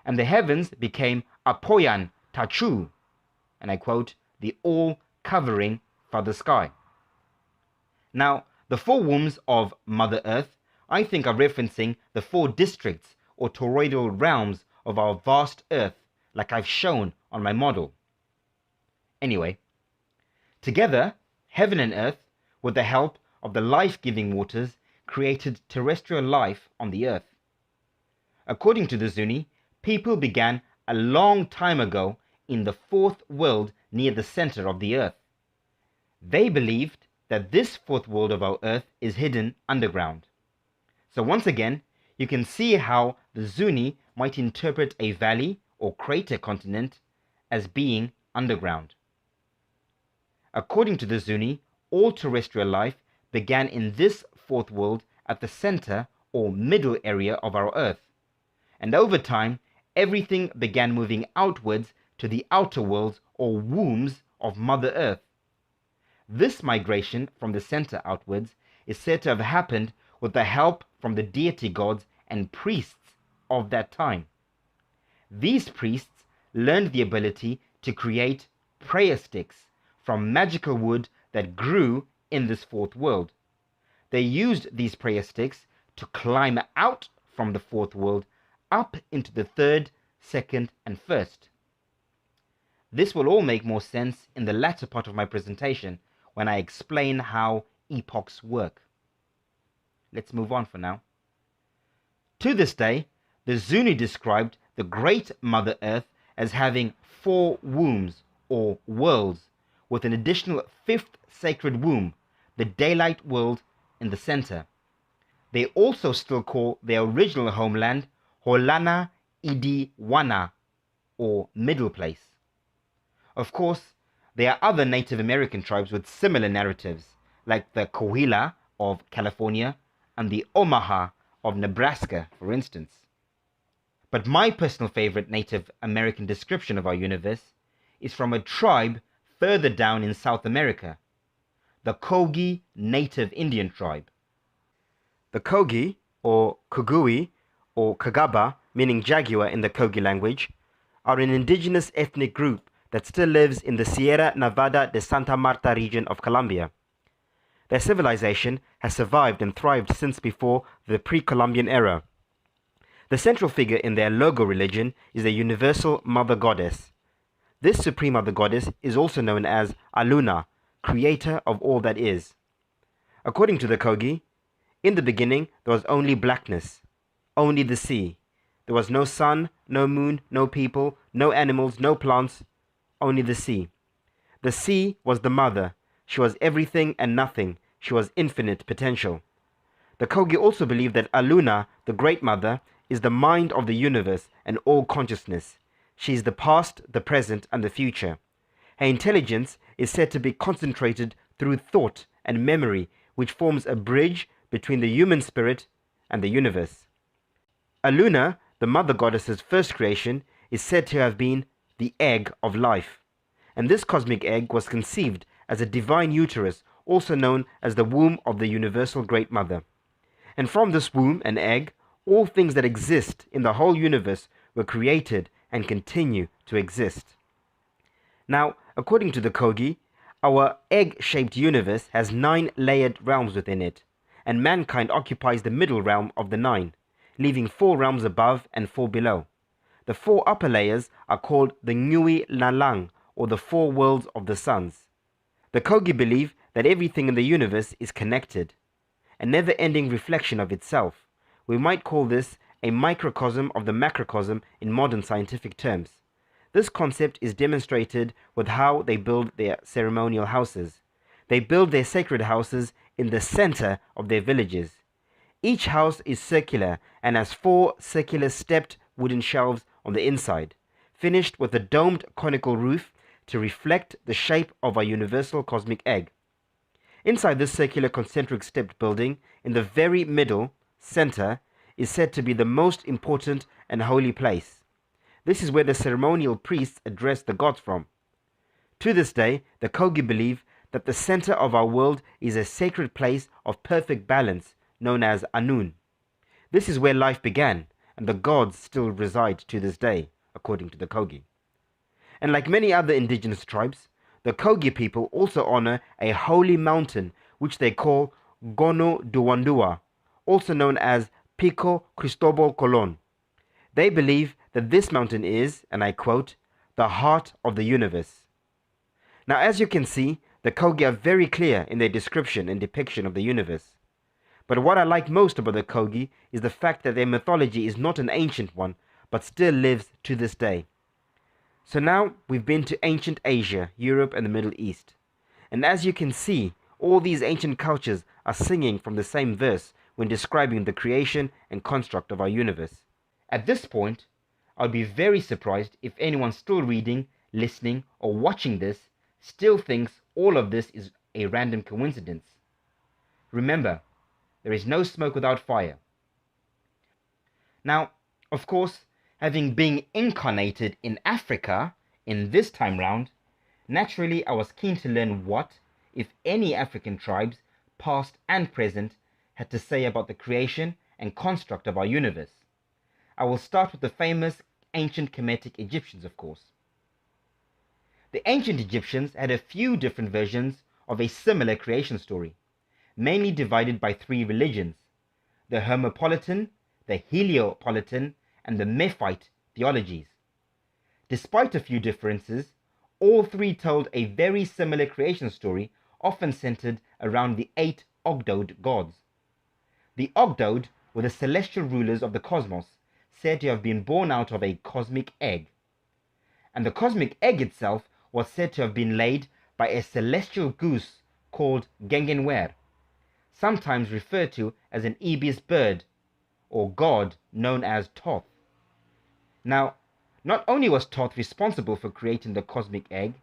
And the heavens became Apoyan Tachu, and I quote, the all-covering Father Sky. Now, the four wombs of Mother Earth, I think, are referencing the four districts or toroidal realms of our vast Earth, like I've shown on my model. Anyway, together, heaven and earth, with the help of the life-giving waters, created terrestrial life on the earth. According to the Zuni, people began a long time ago in the fourth world near the center of the earth. They believed that this fourth world of our earth is hidden underground. So once again, you can see how the Zuni might interpret a valley or crater continent as being underground. According to the Zuni, all terrestrial life began in this fourth world at the center or middle area of our earth. And over time, everything began moving outwards to the outer worlds or wombs of Mother Earth. This migration from the center outwards is said to have happened with the help from the deity gods and priests of that time. These priests learned the ability to create prayer sticks from magical wood that grew in this fourth world. They used these prayer sticks to climb out from the fourth world up into the third, second, and first. This will all make more sense in the latter part of my presentation when I explain how epochs work. Let's move on for now. To this day, the Zuni described the great Mother Earth as having four wombs or worlds, with an additional fifth sacred womb, the daylight world, in the center. They also still call their original homeland Holana Idiwana, or middle place. Of course, there are other Native American tribes with similar narratives, like the Coahuila of California and the Omaha of Nebraska, for instance. But my personal favorite Native American description of our universe is from a tribe further down in South America, the Kogi Native Indian tribe. The Kogi, or Kugui, or Kagaba, meaning jaguar in the Kogi language, are an indigenous ethnic group that still lives in the Sierra Nevada de Santa Marta region of Colombia. Their civilization has survived and thrived since before the pre-Columbian era. The central figure in their logo religion is a universal mother goddess. This supreme mother goddess is also known as Aluna, creator of all that is. According to the Kogi, in the beginning there was only blackness, only the sea. There was no sun, no moon, no people, no animals, no plants, only the sea. The sea was the mother. She was everything and nothing. She was infinite potential. The Kogi also believe that Aluna, the Great Mother, is the mind of the universe and all consciousness. She is the past, the present, and the future. Her intelligence is said to be concentrated through thought and memory, which forms a bridge between the human spirit and the universe. Aluna, the mother goddess's first creation, is said to have been the egg of life. And this cosmic egg was conceived as a divine uterus, also known as the womb of the universal Great Mother. And from this womb and egg, all things that exist in the whole universe were created and continue to exist. Now, according to the Kogi, our egg-shaped universe has 9 layered realms within it, and mankind occupies the middle realm of the 9, leaving 4 realms above and 4 below. The 4 upper layers are called the Nui Lalang, or the 4 worlds of the suns. The Kogi believe that everything in the universe is connected, a never-ending reflection of itself. We might call this a microcosm of the macrocosm in modern scientific terms. This concept is demonstrated with how they build their ceremonial houses. They build their sacred houses in the center of their villages. Each house is circular and has 4 circular stepped wooden shelves on the inside, finished with a domed conical roof to reflect the shape of our universal cosmic egg. Inside this circular concentric stepped building, in the very middle, center, is said to be the most important and holy place. This is where the ceremonial priests address the gods from. To this day, the Kogi believe that the center of our world is a sacred place of perfect balance known as Anun. This is where life began, and the gods still reside to this day, according to the Kogi. And like many other indigenous tribes, the Kogi people also honor a holy mountain which they call Gono Duwandua, also known as Pico Cristobal Colon. They believe that this mountain is, and I quote, the heart of the universe. Now, as you can see, the Kogi are very clear in their description and depiction of the universe. But what I like most about the Kogi is the fact that their mythology is not an ancient one, but still lives to this day. So now we've been to ancient Asia, Europe, and the Middle East. And as you can see, all these ancient cultures are singing from the same verse when describing the creation and construct of our universe. At this point, I'd be very surprised if anyone still reading, listening, or watching this still thinks all of this is a random coincidence. Remember, there is no smoke without fire. Now, of course, having been incarnated in Africa in this time round, naturally I was keen to learn what, if any, African tribes, past and present, had to say about the creation and construct of our universe. I will start with the famous ancient Kemetic Egyptians, of course. The ancient Egyptians had a few different versions of a similar creation story, mainly divided by 3 religions: the Hermopolitan, the Heliopolitan, and the Mephite theologies. Despite a few differences, all 3 told a very similar creation story, often centered around the 8 Ogdoad gods. The Ogdoad were the celestial rulers of the cosmos, said to have been born out of a cosmic egg. And the cosmic egg itself was said to have been laid by a celestial goose called Gengenwer, sometimes referred to as an Ibis bird or god known as Thoth. Now, not only was Thoth responsible for creating the cosmic egg,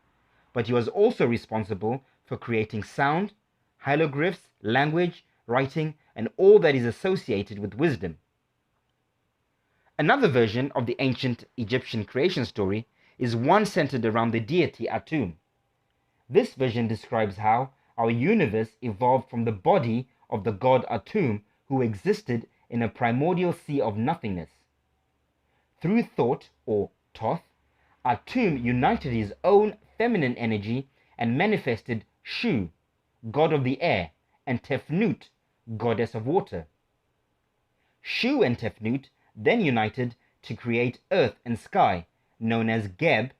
but he was also responsible for creating sound, hieroglyphs, language, writing, and all that is associated with wisdom. Another version of the ancient Egyptian creation story is one centered around the deity Atum. This version describes how our universe evolved from the body of the god Atum, who existed in a primordial sea of nothingness. Through thought, or Thoth, Atum united his own feminine energy and manifested Shu, god of the air, and Tefnut, goddess of water. Shu and Tefnut then united to create earth and sky, known as Geb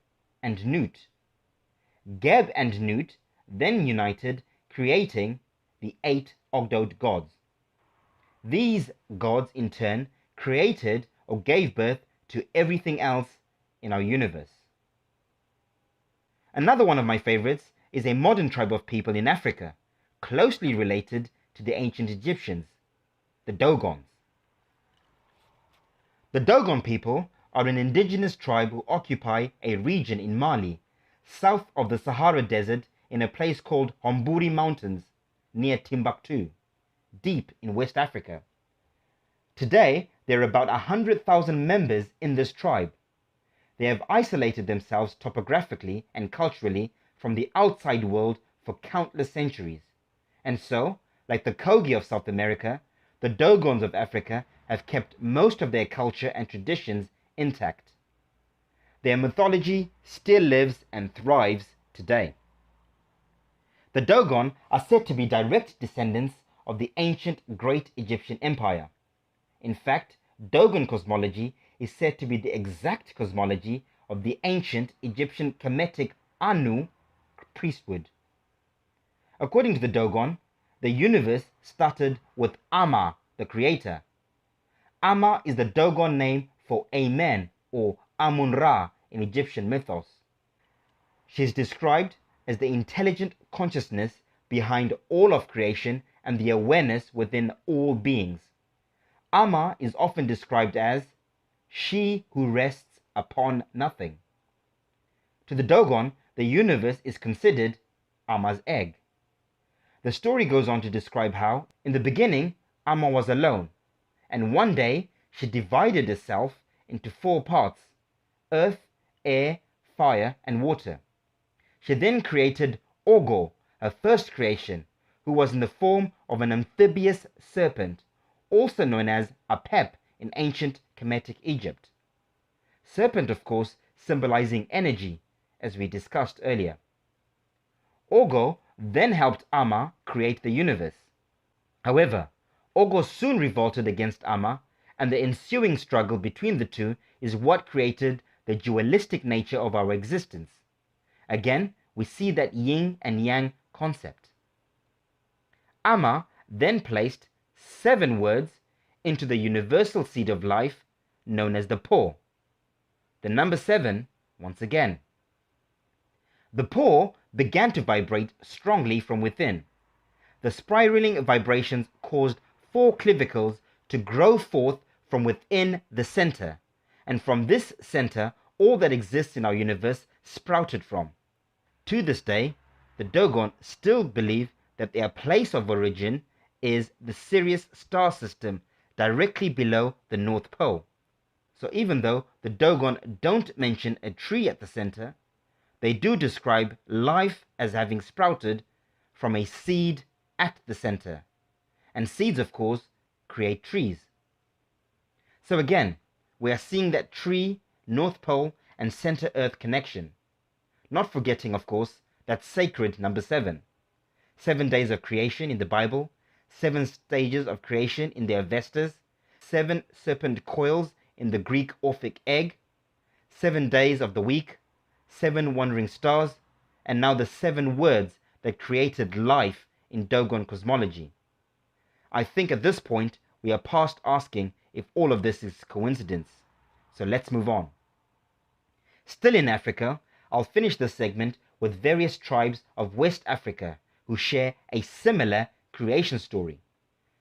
and Nut. Geb and Nut then united, creating the 8 Ogdoad gods. These gods in turn created or gave birth to everything else in our universe. Another one of my favorites is a modern tribe of people in Africa, closely related to the ancient Egyptians, the Dogons. The Dogon people are an indigenous tribe who occupy a region in Mali, south of the Sahara Desert, in a place called Homburi Mountains, near Timbuktu, deep in West Africa. Today, there are about 100,000 members in this tribe. They have isolated themselves topographically and culturally from the outside world for countless centuries. And so, like the Kogi of South America, the Dogons of Africa have kept most of their culture and traditions intact. Their mythology still lives and thrives today. The Dogon are said to be direct descendants of the ancient Great Egyptian Empire. In fact, Dogon cosmology is said to be the exact cosmology of the ancient Egyptian Kemetic Anu priesthood. According to the Dogon, the universe started with Amma, the creator. Amma is the Dogon name for Amen, or Amun-Ra in Egyptian mythos. She is described as the intelligent consciousness behind all of creation and the awareness within all beings. Amma is often described as she who rests upon nothing. To the Dogon, the universe is considered Amma's egg. The story goes on to describe how, in the beginning, Amma was alone, and one day she divided herself into 4 parts: earth, air, fire, and water. She then created Ogo, her first creation, who was in the form of an amphibious serpent, also known as Apep in ancient Kemetic Egypt. Serpent, of course, symbolizing energy, as we discussed earlier. Ogo then helped Amma create the universe. However, Ogo soon revolted against Amma, and the ensuing struggle between the two is what created the dualistic nature of our existence. Again, we see that yin and yang concept. Amma then placed 7 words into the universal seed of life known as the Po. The number 7, once again. The Po began to vibrate strongly from within. The spiraling vibrations caused 4 clavicles to grow forth from within the center, and from this center all that exists in our universe sprouted from. To this day, the Dogon still believe that their place of origin is the Sirius star system directly below the North Pole. So even though the Dogon don't mention a tree at the center, they do describe life as having sprouted from a seed at the center. And seeds, of course, create trees. So again, we are seeing that tree, North Pole, and center Earth connection. Not forgetting, of course, that sacred number 7. 7 days of creation in the Bible, 7 stages of creation in the Avestas, 7 serpent coils in the Greek Orphic egg, 7 days of the week, 7 wandering stars, and now the 7 words that created life in Dogon cosmology. I think at this point we are past asking if all of this is coincidence. So let's move on. Still in Africa, I'll finish this segment with various tribes of West Africa who share a similar creation story,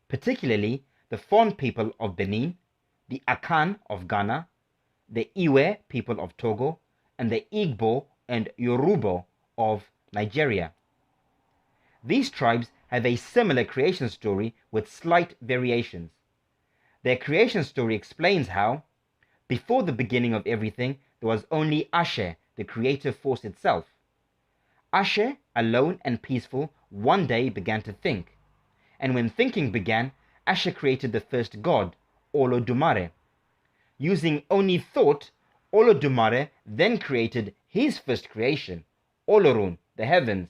particularly the Fon people of Benin, the Akan of Ghana, the Iwe people of Togo, and the Igbo and Yoruba of Nigeria. These tribes have a similar creation story with slight variations. Their creation story explains how, Before the beginning of everything, there was only Asher, the creative force itself. Asher, alone and peaceful, one day began to think. And when thinking began, Asher created the first god, Olodumare. Using only thought, Olodumare then created his first creation, Olorun, the heavens,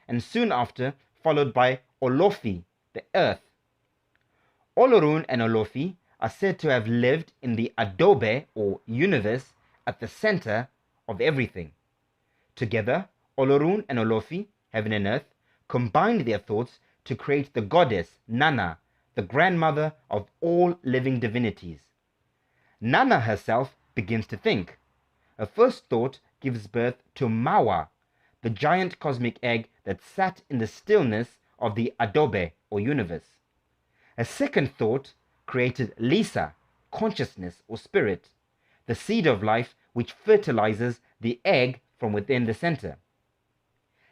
and soon after followed by Olofi, the earth. Olorun and Olofi are said to have lived in the Adobe, or universe, at the center of everything. Together, Olorun and Olofi, heaven and earth, combined their thoughts to create the goddess Nana, the grandmother of all living divinities. Nana herself begins to think. Her first thought gives birth to Mawa, the giant cosmic egg that sat in the stillness of the Adobe, or universe. A second thought created Lisa, consciousness or spirit, the seed of life which fertilizes the egg from within the center.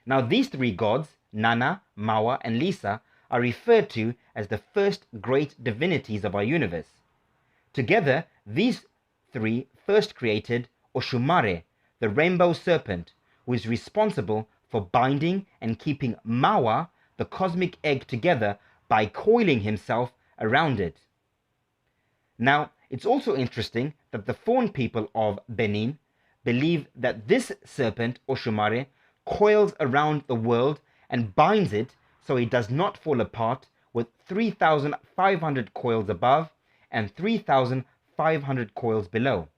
Now these three gods, Nana, Mawa, and Lisa, are referred to as the first great divinities of our universe. Together, these three first created Oshumare, the rainbow serpent, who is responsible for binding and keeping Mawa, the cosmic egg, together by coiling himself around it. Now, it's also interesting that the Fawn people of Benin believe that this serpent, Oshumare, coils around the world and binds it so it does not fall apart, with 3,500 coils above and 3,500 coils below.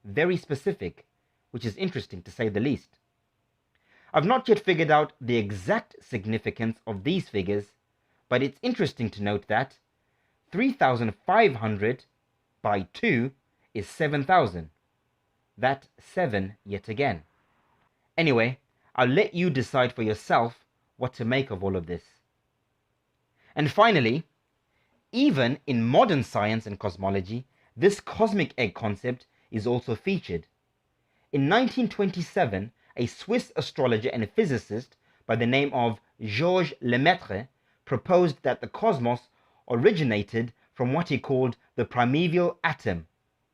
Very specific, which is interesting to say the least. I've not yet figured out the exact significance of these figures, but it's interesting to note that 3,500 by 2 is 7,000. That 7 yet again. Anyway, I'll let you decide for yourself what to make of all of this. And finally, even in modern science and cosmology, this cosmic egg concept is also featured. In 1927, a Swiss astrologer and physicist by the name of Georges Lemaitre proposed that the cosmos originated from what he called the primeval atom,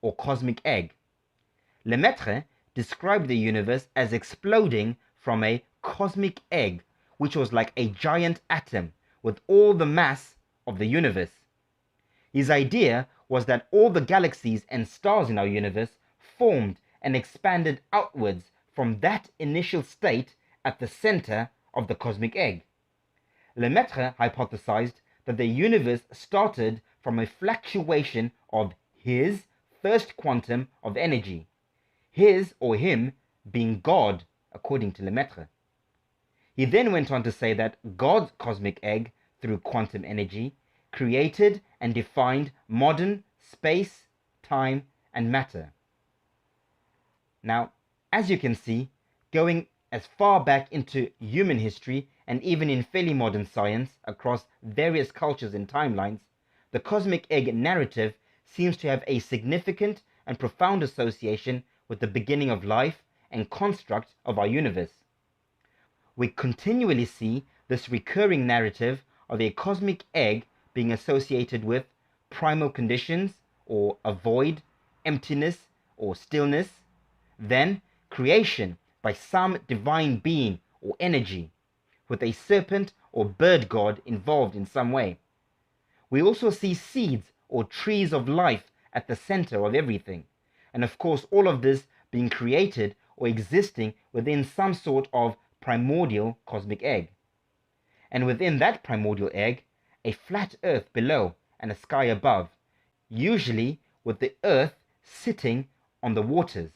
or cosmic egg. Lemaitre described the universe as exploding from a cosmic egg, which was like a giant atom with all the mass of the universe. His idea was that all the galaxies and stars in our universe formed and expanded outwards from that initial state at the center of the cosmic egg. Lemaitre hypothesized that the universe started from a fluctuation of his first quantum of energy, his or him being God, according to Lemaitre. He then went on to say that God's cosmic egg, through quantum energy, created and defined modern space, time, and matter. Now, as you can see, going as far back into human history and even in fairly modern science across various cultures and timelines, the cosmic egg narrative seems to have a significant and profound association with the beginning of life and construct of our universe. We continually see this recurring narrative of a cosmic egg being associated with primal conditions, or a void, emptiness, or stillness, then creation by some divine being or energy, with a serpent or bird god involved in some way. We also see seeds or trees of life at the center of everything, and of course all of this being created or existing within some sort of primordial cosmic egg. And within that primordial egg, a flat earth below and a sky above, usually with the earth sitting on the waters.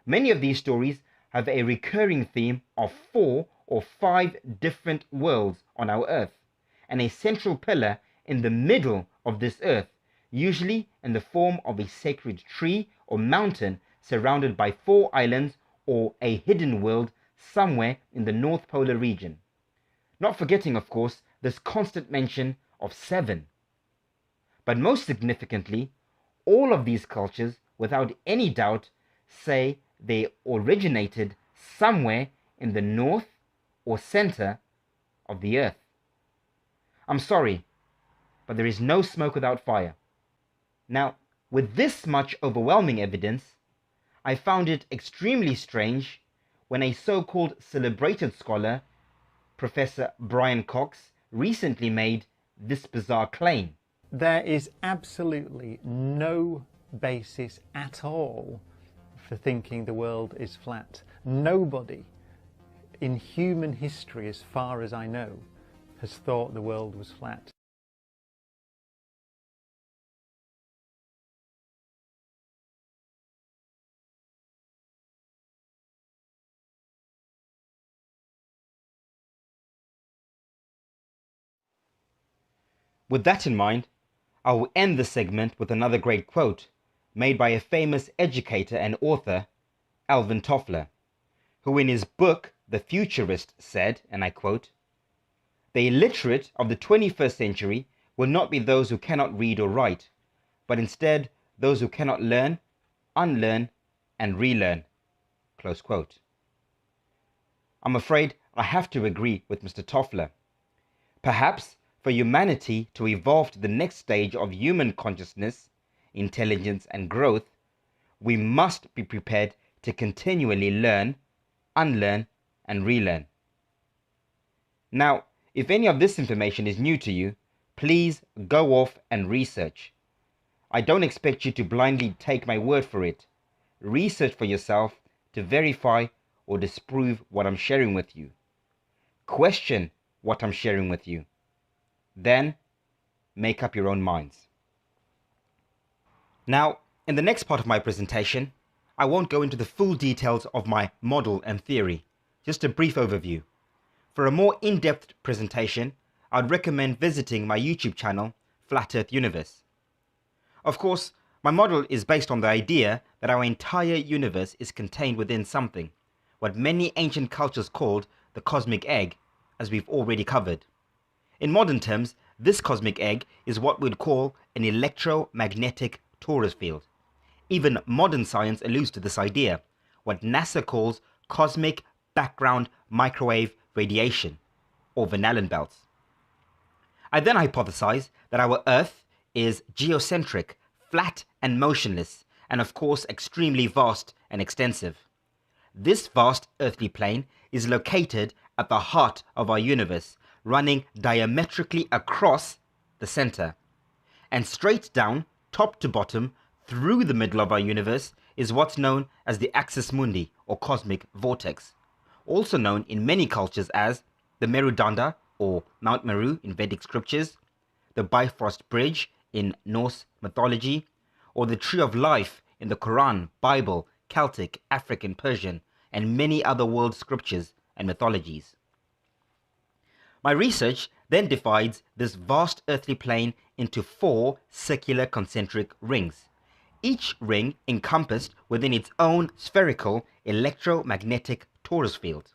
Many of these stories have a recurring theme of 4 or 5 different worlds on our earth, and a central pillar in the middle of this earth, usually in the form of a sacred tree or mountain surrounded by 4 islands, or a hidden world somewhere in the North Polar region. Not forgetting, of course, this constant mention of 7. But most significantly, all of these cultures, without any doubt, say they originated somewhere in the north or center of the earth. I'm sorry, but there is no smoke without fire. Now, With this much overwhelming evidence, I found it extremely strange when a so-called celebrated scholar, Professor Brian Cox, recently made this bizarre claim. There is absolutely no basis at all for thinking the world is flat. Nobody in human history, as far as I know, has thought the world was flat. With that in mind, I will end this segment with another great quote made by a famous educator and author, Alvin Toffler, who in his book The Futurist said, and I quote, "The illiterate of the 21st century will not be those who cannot read or write, but instead those who cannot learn, unlearn, and relearn." Close quote. I'm afraid I have to agree with Mr. Toffler. Perhaps for humanity to evolve to the next stage of human consciousness, intelligence, and growth, we must be prepared to continually learn, unlearn, and relearn. Now, if any of this information is new to you, please go off and research. I don't expect you to blindly take my word for it. Research for yourself to verify or disprove what I'm sharing with you. Question what I'm sharing with you. Then, make up your own minds. Now, in the next part of my presentation, I won't go into the full details of my model and theory, just a brief overview. For a more in-depth presentation, I'd recommend visiting my YouTube channel, Flat Earth Universe. Of course, my model is based on the idea that our entire universe is contained within something, what many ancient cultures called the cosmic egg, as we've already covered. In modern terms, this cosmic egg is what we'd call an electromagnetic torus field. Even modern science alludes to this idea, what NASA calls cosmic background microwave radiation, or Van Allen belts. I then hypothesize that our Earth is geocentric, flat and motionless, and of course extremely vast and extensive. This vast earthly plane is located at the heart of our universe, running diametrically across the center. And straight down, top to bottom, through the middle of our universe is what's known as the axis mundi, or cosmic vortex, also known in many cultures as the Meru Danda, or Mount Meru in Vedic scriptures, the Bifrost Bridge in Norse mythology, or the Tree of Life in the Quran, Bible, Celtic, African, Persian, and many other world scriptures and mythologies. My research then divides this vast earthly plane into 4 circular concentric rings, each ring encompassed within its own spherical electromagnetic torus field,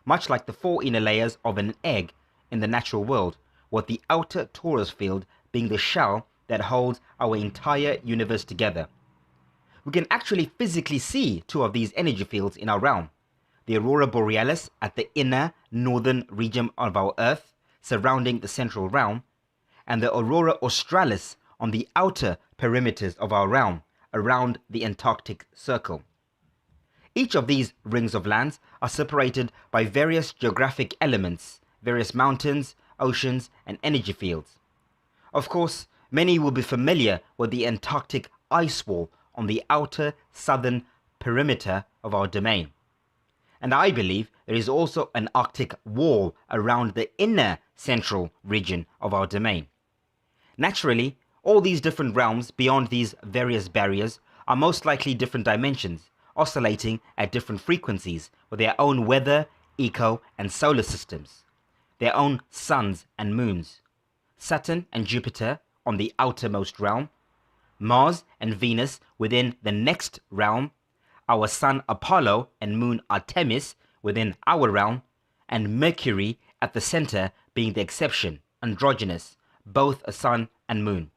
much like the 4 inner layers of an egg in the natural world, with the outer torus field being the shell that holds our entire universe together. We can actually physically see 2 of these energy fields in our realm. The Aurora Borealis at the inner northern region of our Earth, surrounding the central realm, and the Aurora Australis on the outer perimeters of our realm, around the Antarctic Circle. Each of these rings of lands are separated by various geographic elements, various mountains, oceans, and energy fields. Of course, many will be familiar with the Antarctic ice wall on the outer southern perimeter of our domain. And I believe there is also an Arctic wall around the inner central region of our domain. Naturally, all these different realms beyond these various barriers are most likely different dimensions, oscillating at different frequencies with their own weather, eco, and solar systems, their own suns and moons. Saturn and Jupiter on the outermost realm, Mars and Venus within the next realm, our sun Apollo and moon Artemis within our realm, and Mercury at the center being the exception, androgynous, both a sun and moon.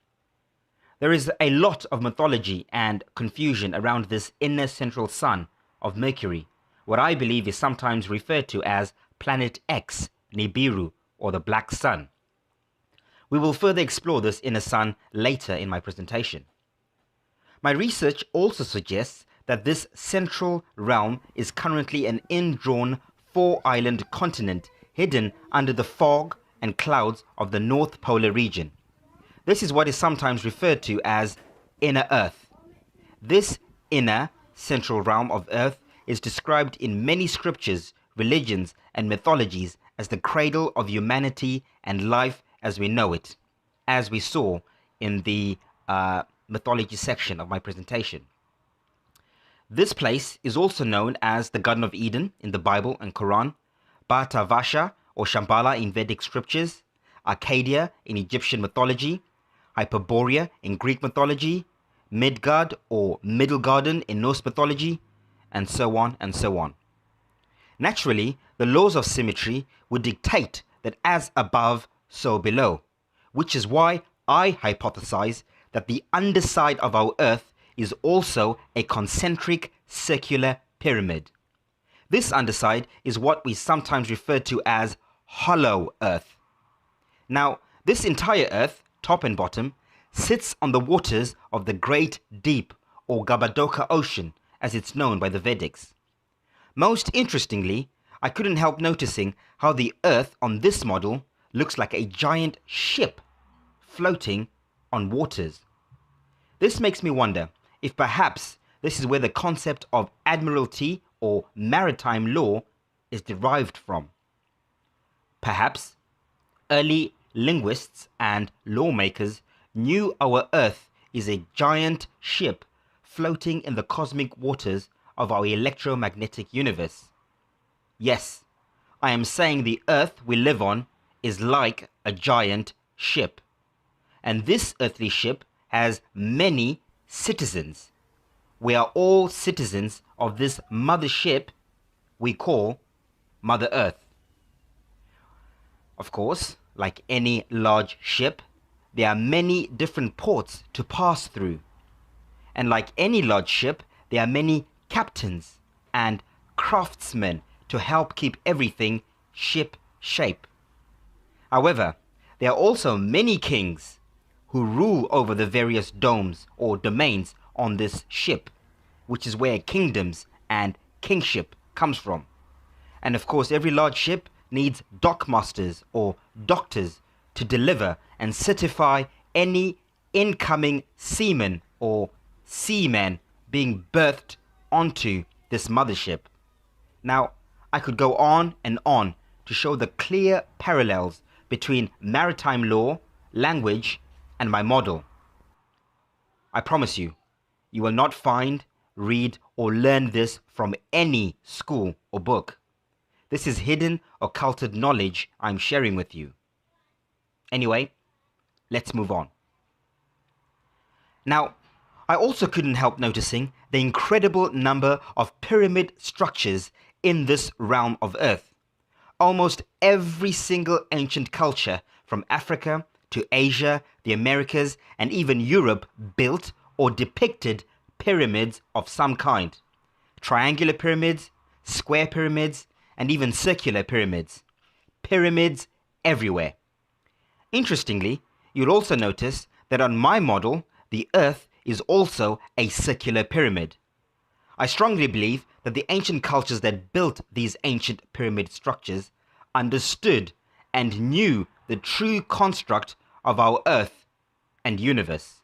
There is a lot of mythology and confusion around this inner central sun of Mercury, what I believe is sometimes referred to as Planet X, Nibiru, or the Black Sun. We will further explore this inner sun later in my presentation. My research also suggests that this central realm is currently an indrawn four-island continent hidden under the fog and clouds of the North Polar region. This is what is sometimes referred to as inner Earth. This inner central realm of Earth is described in many scriptures, religions, and mythologies as the cradle of humanity and life as we know it, as we saw in the mythology section of my presentation. This place is also known as the Garden of Eden in the Bible and Quran, Bata Vasha or Shambhala in Vedic scriptures, Arcadia in Egyptian mythology, Hyperborea in Greek mythology, Midgard or Middle Garden in Norse mythology, and so on and so on. Naturally, the laws of symmetry would dictate that as above, so below, which is why I hypothesize that the underside of our Earth is also a concentric circular pyramid. This underside is what we sometimes refer to as hollow Earth. Now, this entire Earth, top and bottom, sits on the waters of the Great Deep or Gabadoka Ocean, as it's known by the Vedics. Most interestingly, I couldn't help noticing how the Earth on this model looks like a giant ship floating on waters. This makes me wonder if perhaps this is where the concept of admiralty or maritime law is derived from. Perhaps early linguists and lawmakers knew our Earth is a giant ship floating in the cosmic waters of our electromagnetic universe. Yes, I am saying the Earth we live on is like a giant ship. And this earthly ship has many citizens. We are all citizens of this mothership we call Mother Earth. Of course, like any large ship, there are many different ports to pass through. And like any large ship, there are many captains and craftsmen to help keep everything ship shape. However, there are also many kings who rule over the various domes or domains on this ship, which is where kingdoms and kingship comes from. And of course, every large ship needs dockmasters or doctors to deliver and certify any incoming seamen or seamen being berthed onto this mothership. Now, I could go on and on to show the clear parallels between maritime law, language, and my model. I promise you, you will not find, read, or learn this from any school or book. This is hidden, occulted knowledge I'm sharing with you. Anyway, let's move on. Now, I also couldn't help noticing the incredible number of pyramid structures in this realm of Earth. Almost every single ancient culture from Africa to Asia, the Americas, and even Europe built or depicted pyramids of some kind. Triangular pyramids, square pyramids, and even circular pyramids. Pyramids everywhere. Interestingly, you'll also notice that on my model, the Earth is also a circular pyramid. I strongly believe that the ancient cultures that built these ancient pyramid structures understood and knew the true construct of our Earth and universe.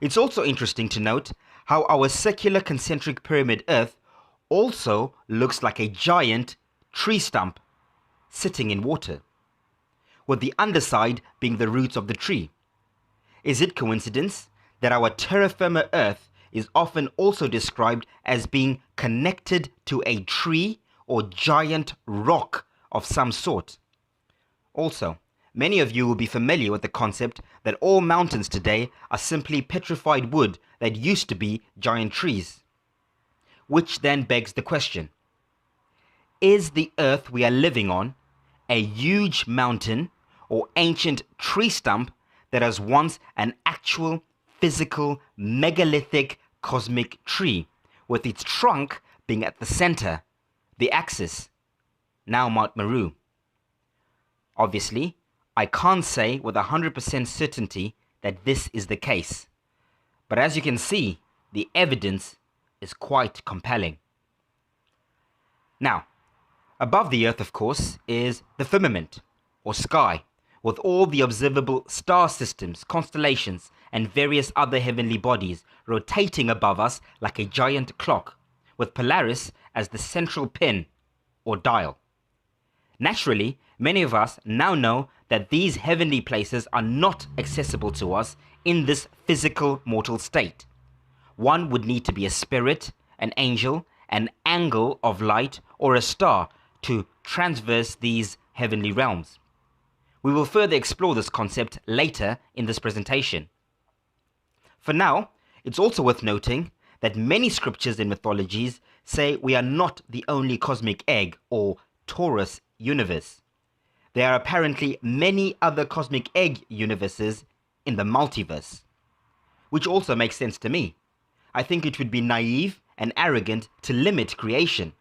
It's also interesting to note how our circular concentric pyramid Earth also looks like a giant tree stump sitting in water, with the underside being the roots of the tree. Is it coincidence that our terra firma Earth is often also described as being connected to a tree or giant rock of some sort? Also, many of you will be familiar with the concept that all mountains today are simply petrified wood that used to be giant trees. Which then begs the question, is the Earth we are living on a huge mountain or ancient tree stump that was once an actual physical megalithic cosmic tree, with its trunk being at the center, the axis, now Mount Meru? Obviously, I can't say with 100% certainty that this is the case, But as you can see, the evidence is quite compelling. Now, above the Earth, of course, is the firmament, or sky, with all the observable star systems, constellations, and various other heavenly bodies rotating above us like a giant clock, with Polaris as the central pin, or dial. Naturally, many of us now know that these heavenly places are not accessible to us in this physical mortal state. One would need to be a spirit, an angel, an angle of light, or a star to transverse these heavenly realms. We will further explore this concept later in this presentation. For now, it's also worth noting that many scriptures and mythologies say we are not the only cosmic egg or torus universe. There are apparently many other cosmic egg universes in the multiverse, which also makes sense to me. I think it would be naive and arrogant to limit creation.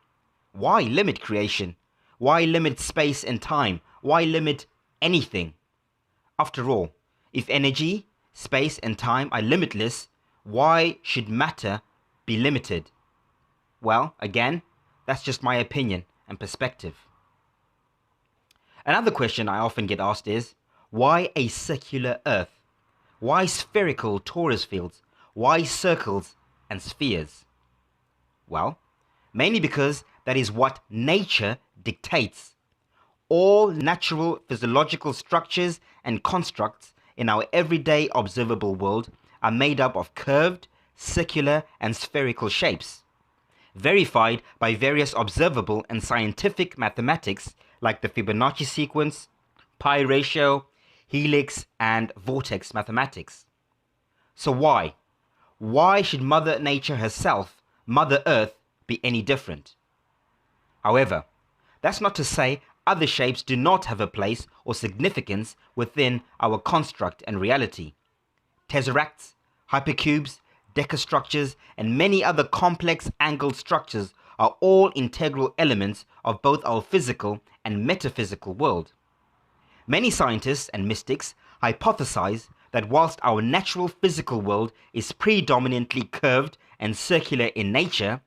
Why limit creation? Why limit space and time? Why limit anything? After all, if energy, space and time are limitless, why should matter be limited? Well, again, that's just my opinion and perspective. Another question I often get asked is, why a circular Earth? Why spherical torus fields? Why circles and spheres? Well, mainly because that is what nature dictates. All natural physiological structures and constructs in our everyday observable world are made up of curved, circular, and spherical shapes, verified by various observable and scientific mathematics like the Fibonacci sequence, pi ratio, helix, and vortex mathematics. So why? Why should Mother Nature herself, Mother Earth, be any different? However, that's not to say other shapes do not have a place or significance within our construct and reality. Tesseracts, hypercubes, decastructures, and many other complex angled structures are all integral elements of both our physical and metaphysical world. Many scientists and mystics hypothesize that whilst our natural physical world is predominantly curved and circular in nature,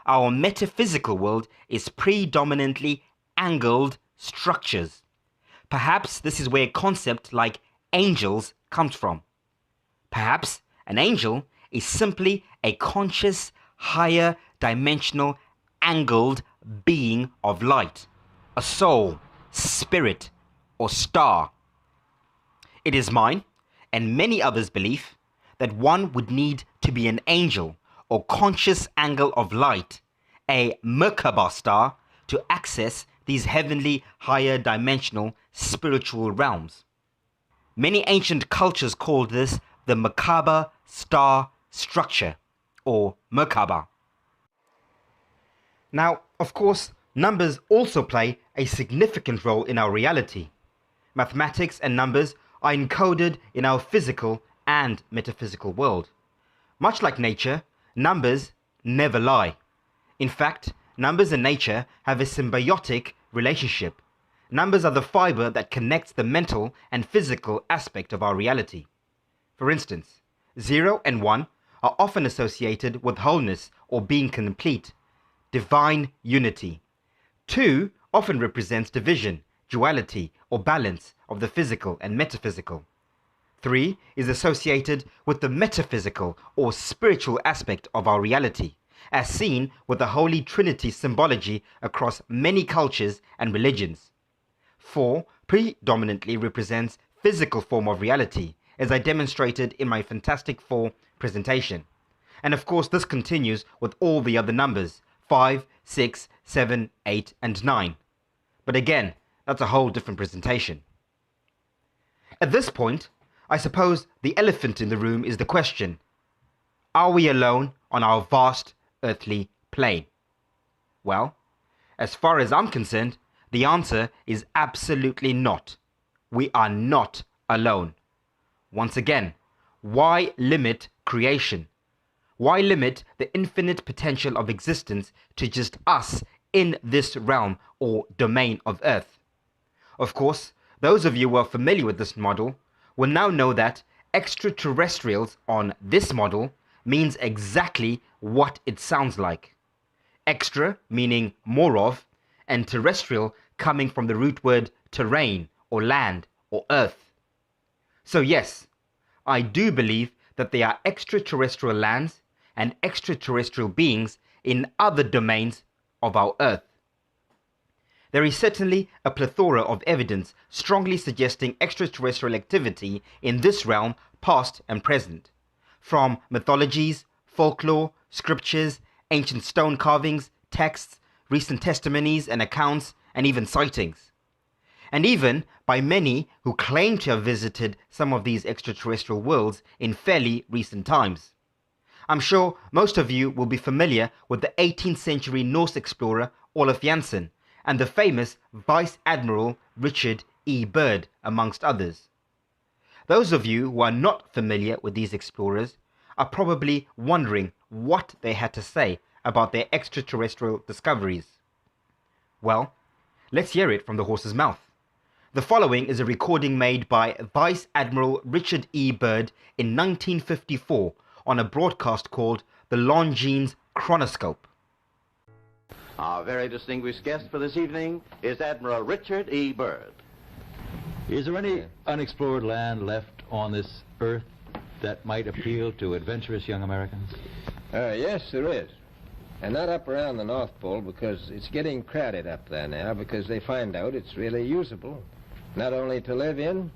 our metaphysical world is predominantly angled structures. Perhaps this is where a concept like angels comes from. Perhaps an angel is simply a conscious, higher dimensional, angled being of light, a soul, spirit, or star. It is mine and many others' belief that one would need to be an angel or conscious angle of light, a Merkaba star, to access these heavenly, higher dimensional spiritual realms. Many ancient cultures called this the Merkaba star structure, or Merkaba. Now, of course, numbers also play a significant role in our reality. Mathematics and numbers are encoded in our physical and metaphysical world. Much like nature, numbers never lie. In fact, numbers and nature have a symbiotic relationship. Numbers are the fiber that connects the mental and physical aspect of our reality. For instance, 0 and 1 are often associated with wholeness or being complete, divine unity. 2 often represents division, duality, or balance of the physical and metaphysical. 3 is associated with the metaphysical or spiritual aspect of our reality, as seen with the Holy Trinity symbology across many cultures and religions. 4 predominantly represents physical form of reality, as I demonstrated in my Fantastic Four presentation. And of course, this continues with all the other numbers, 5, 6, 7, 8, and 9. But again, that's a whole different presentation. At this point, I suppose the elephant in the room is the question: are we alone on our vast earthly plane? Well, as far as I'm concerned, the answer is absolutely not. We are not alone. Once again, why limit creation? Why limit the infinite potential of existence to just us in this realm or domain of Earth? Of course, those of you who are familiar with this model will now know that extraterrestrials on this model means exactly what it sounds like. Extra meaning more of, and terrestrial coming from the root word terrain or land or earth. So yes, I do believe that there are extraterrestrial lands and extraterrestrial beings in other domains of our earth. There is certainly a plethora of evidence strongly suggesting extraterrestrial activity in this realm, past and present, from mythologies, folklore, scriptures, ancient stone carvings, texts, recent testimonies and accounts, and even sightings. And even by many who claim to have visited some of these extraterrestrial worlds in fairly recent times. I'm sure most of you will be familiar with the 18th century Norse explorer Olaf Jansen and the famous Vice Admiral Richard E. Byrd, amongst others. Those of you who are not familiar with these explorers are probably wondering what they had to say about their extraterrestrial discoveries. Well, let's hear it from the horse's mouth. The following is a recording made by Vice Admiral Richard E. Byrd in 1954 on a broadcast called the Longines Chronoscope. Our very distinguished guest for this evening is Admiral Richard E. Byrd. Is there any unexplored land left on this earth that might appeal to adventurous young Americans? Yes, there is. And not up around the North Pole, because it's getting crowded up there now, because they find out it's really usable, not only to live in,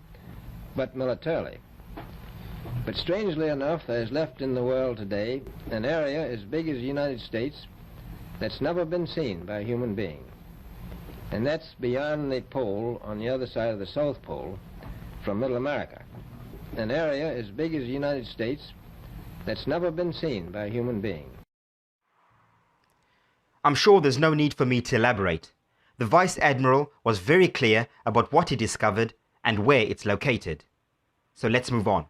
but militarily. But strangely enough, there's left in the world today an area as big as the United States that's never been seen by a human being. And that's beyond the pole on the other side of the South Pole from Middle America. An area as big as the United States that's never been seen by a human being. I'm sure there's no need for me to elaborate. The Vice Admiral was very clear about what he discovered and where it's located. So let's move on.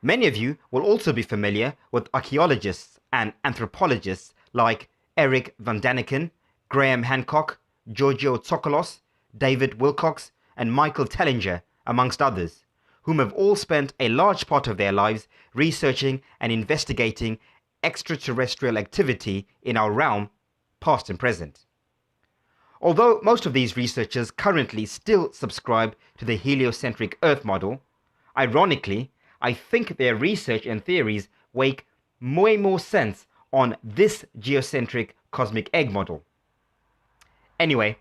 Many of you will also be familiar with archaeologists and anthropologists like Eric van Daniken, Graham Hancock, Giorgio Tsoukalos, David Wilcox, and Michael Tellinger, amongst others, whom have all spent a large part of their lives researching and investigating extraterrestrial activity in our realm, past and present. Although most of these researchers currently still subscribe to the heliocentric Earth model, ironically, I think their research and theories make way more sense on this geocentric cosmic egg model. Anyway,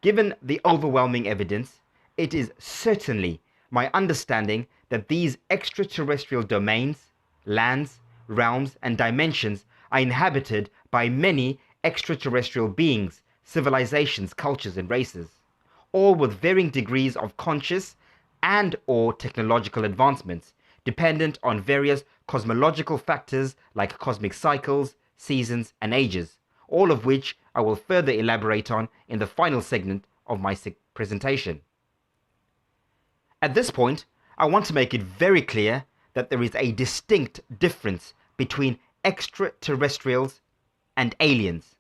given the overwhelming evidence, it is certainly my understanding that these extraterrestrial domains, lands, realms, and dimensions are inhabited by many extraterrestrial beings, civilizations, cultures, and races, all with varying degrees of conscious and/or technological advancements, dependent on various cosmological factors like cosmic cycles, seasons, and ages, all of which I will further elaborate on in the final segment of my presentation. At this point, I want to make it very clear that there is a distinct difference between extraterrestrials and aliens.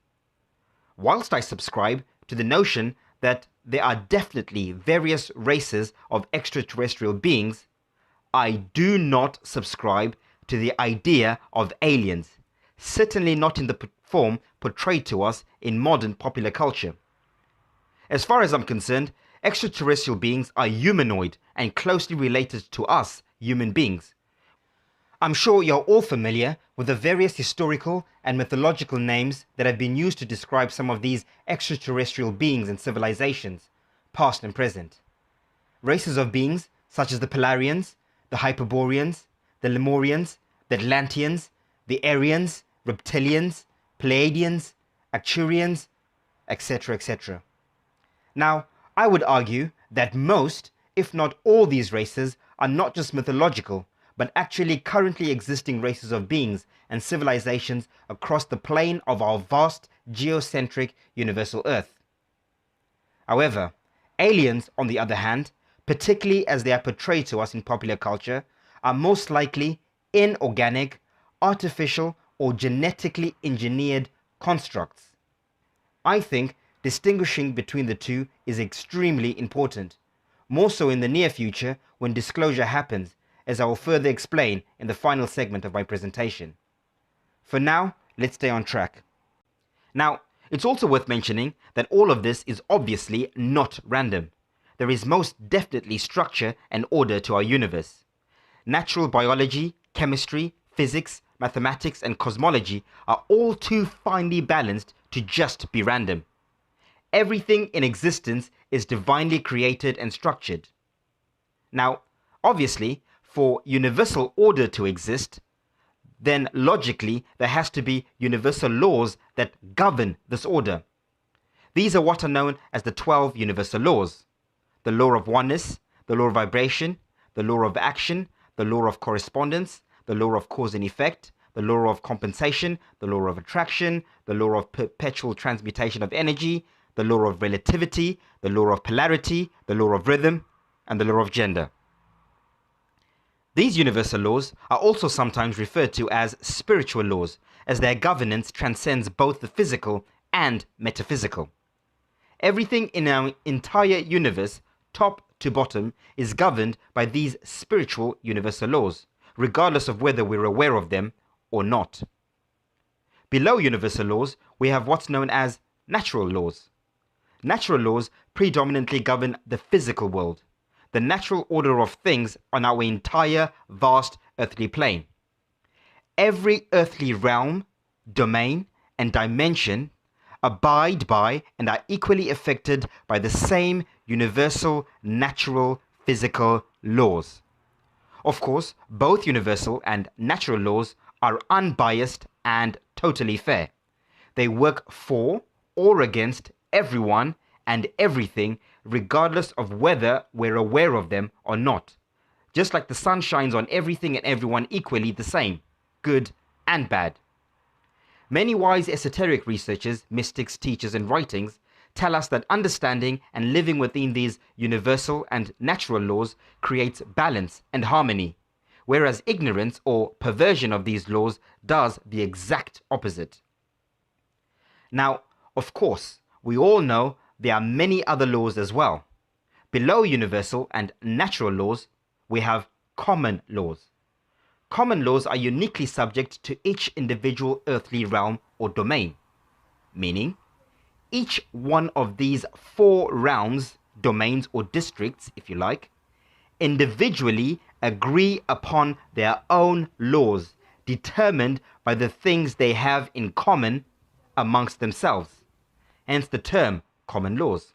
Whilst I subscribe to the notion that there are definitely various races of extraterrestrial beings, I do not subscribe to the idea of aliens, certainly not in the form portrayed to us in modern popular culture. As far as I'm concerned, extraterrestrial beings are humanoid and closely related to us, human beings. I'm sure you're all familiar with the various historical and mythological names that have been used to describe some of these extraterrestrial beings and civilizations, past and present. Races of beings such as the Polarians, the Hyperboreans, the Lemurians, the Atlanteans, the Aryans, Reptilians, Pleiadians, Arcturians, etc., etc. Now, I would argue that most, if not all these races are not just mythological, but actually currently existing races of beings and civilizations across the plane of our vast geocentric universal Earth. However, aliens, on the other hand, particularly as they are portrayed to us in popular culture, are most likely inorganic, artificial, or genetically engineered constructs. I think distinguishing between the two is extremely important, more so in the near future when disclosure happens as I will further explain in the final segment of my presentation. For now, let's stay on track. Now, it's also worth mentioning that all of this is obviously not random. There is most definitely structure and order to our universe. Natural biology, chemistry, physics, mathematics, and cosmology are all too finely balanced to just be random. Everything in existence is divinely created and structured. Now, obviously, for universal order to exist, then logically there has to be universal laws that govern this order. These are what are known as the 12 universal laws. The law of oneness, the law of vibration, the law of action, the law of correspondence, the law of cause and effect, the law of compensation, the law of attraction, the law of perpetual transmutation of energy, the law of relativity, the law of polarity, the law of rhythm, and the law of gender. These universal laws are also sometimes referred to as spiritual laws, as their governance transcends both the physical and metaphysical. Everything in our entire universe, top to bottom, is governed by these spiritual universal laws, regardless of whether we're aware of them or not. Below universal laws, we have what's known as natural laws. Natural laws predominantly govern the physical world, the natural order of things on our entire vast earthly plane. Every earthly realm, domain, and dimension abide by and are equally affected by the same universal natural physical laws. Of course, both universal and natural laws are unbiased and totally fair. They work for or against everyone and everything, regardless of whether we're aware of them or not. Just like the sun shines on everything and everyone equally the same, good and bad. Many wise esoteric researchers, mystics, teachers, and writings tell us that understanding and living within these universal and natural laws creates balance and harmony, whereas ignorance or perversion of these laws does the exact opposite. Now, of course, we all know there are many other laws as well. Below universal and natural laws, we have common laws. Common laws are uniquely subject to each individual earthly realm or domain, meaning each one of these 4 realms, domains, or districts, if you like, individually agree upon their own laws, determined by the things they have in common amongst themselves, hence the term common laws.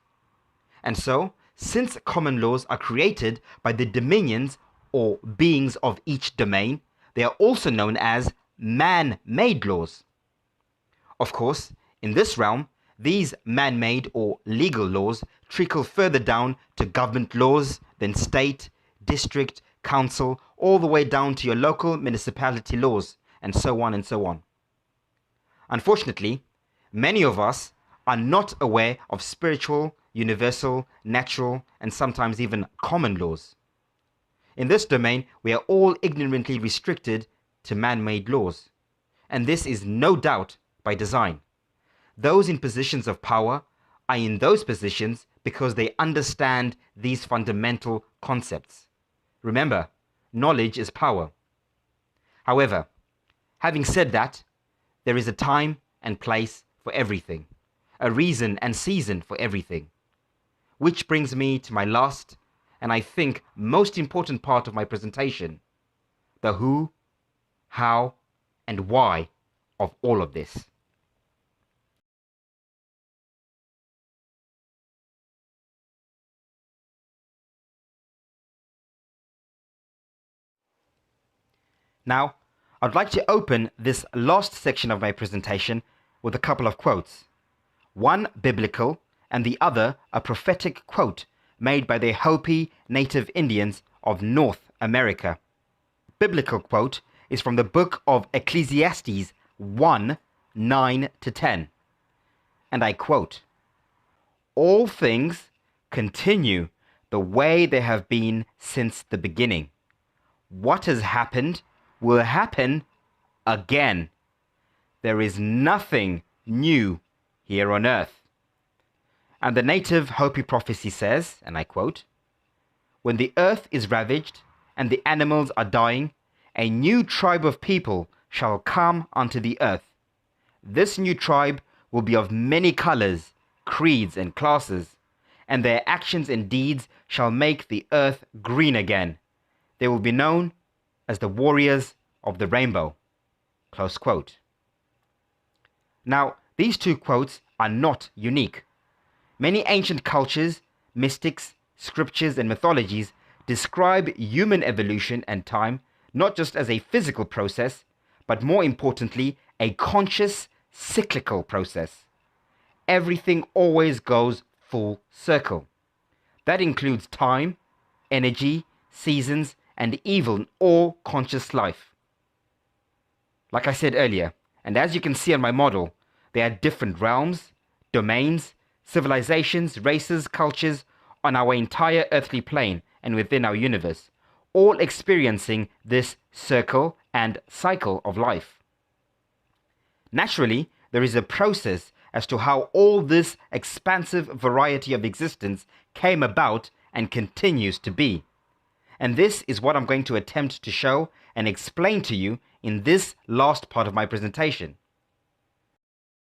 And so, since common laws are created by the dominions or beings of each domain, they are also known as man-made laws. Of course, in this realm, these man-made or legal laws trickle further down to government laws, then state, district, council, all the way down to your local municipality laws, and so on and so on. Unfortunately, many of us are not aware of spiritual, universal, natural, and sometimes even common laws. In this domain, we are all ignorantly restricted to man-made laws, and this is no doubt by design. Those in positions of power are in those positions because they understand these fundamental concepts. Remember, knowledge is power. However, having said that, there is a time and place for everything, a reason and season for everything. Which brings me to my last, and I think most important part of my presentation, the who, how, and why of all of this. Now, I'd like to open this last section of my presentation with a couple of quotes. One biblical and the other a prophetic quote made by the Hopi native Indians of North America. Biblical quote is from the book of Ecclesiastes 1:9-10. And I quote, "All things continue the way they have been since the beginning. What has happened will happen again. There is nothing new here on earth." And the native Hopi prophecy says, and I quote, "When the earth is ravaged and the animals are dying, a new tribe of people shall come unto the earth. This new tribe will be of many colors, creeds, and classes, and their actions and deeds shall make the earth green again. They will be known as the warriors of the rainbow. Close quote. Now, these two quotes are not unique. Many ancient cultures, mystics, scriptures, and mythologies describe human evolution and time not just as a physical process, but more importantly, a conscious, cyclical process. Everything always goes full circle. That includes time, energy, seasons, and even all conscious life. Like I said earlier, and as you can see on my model, there are different realms, domains, civilizations, races, cultures on our entire earthly plane and within our universe, all experiencing this circle and cycle of life. Naturally, there is a process as to how all this expansive variety of existence came about and continues to be. And this is what I'm going to attempt to show and explain to you in this last part of my presentation.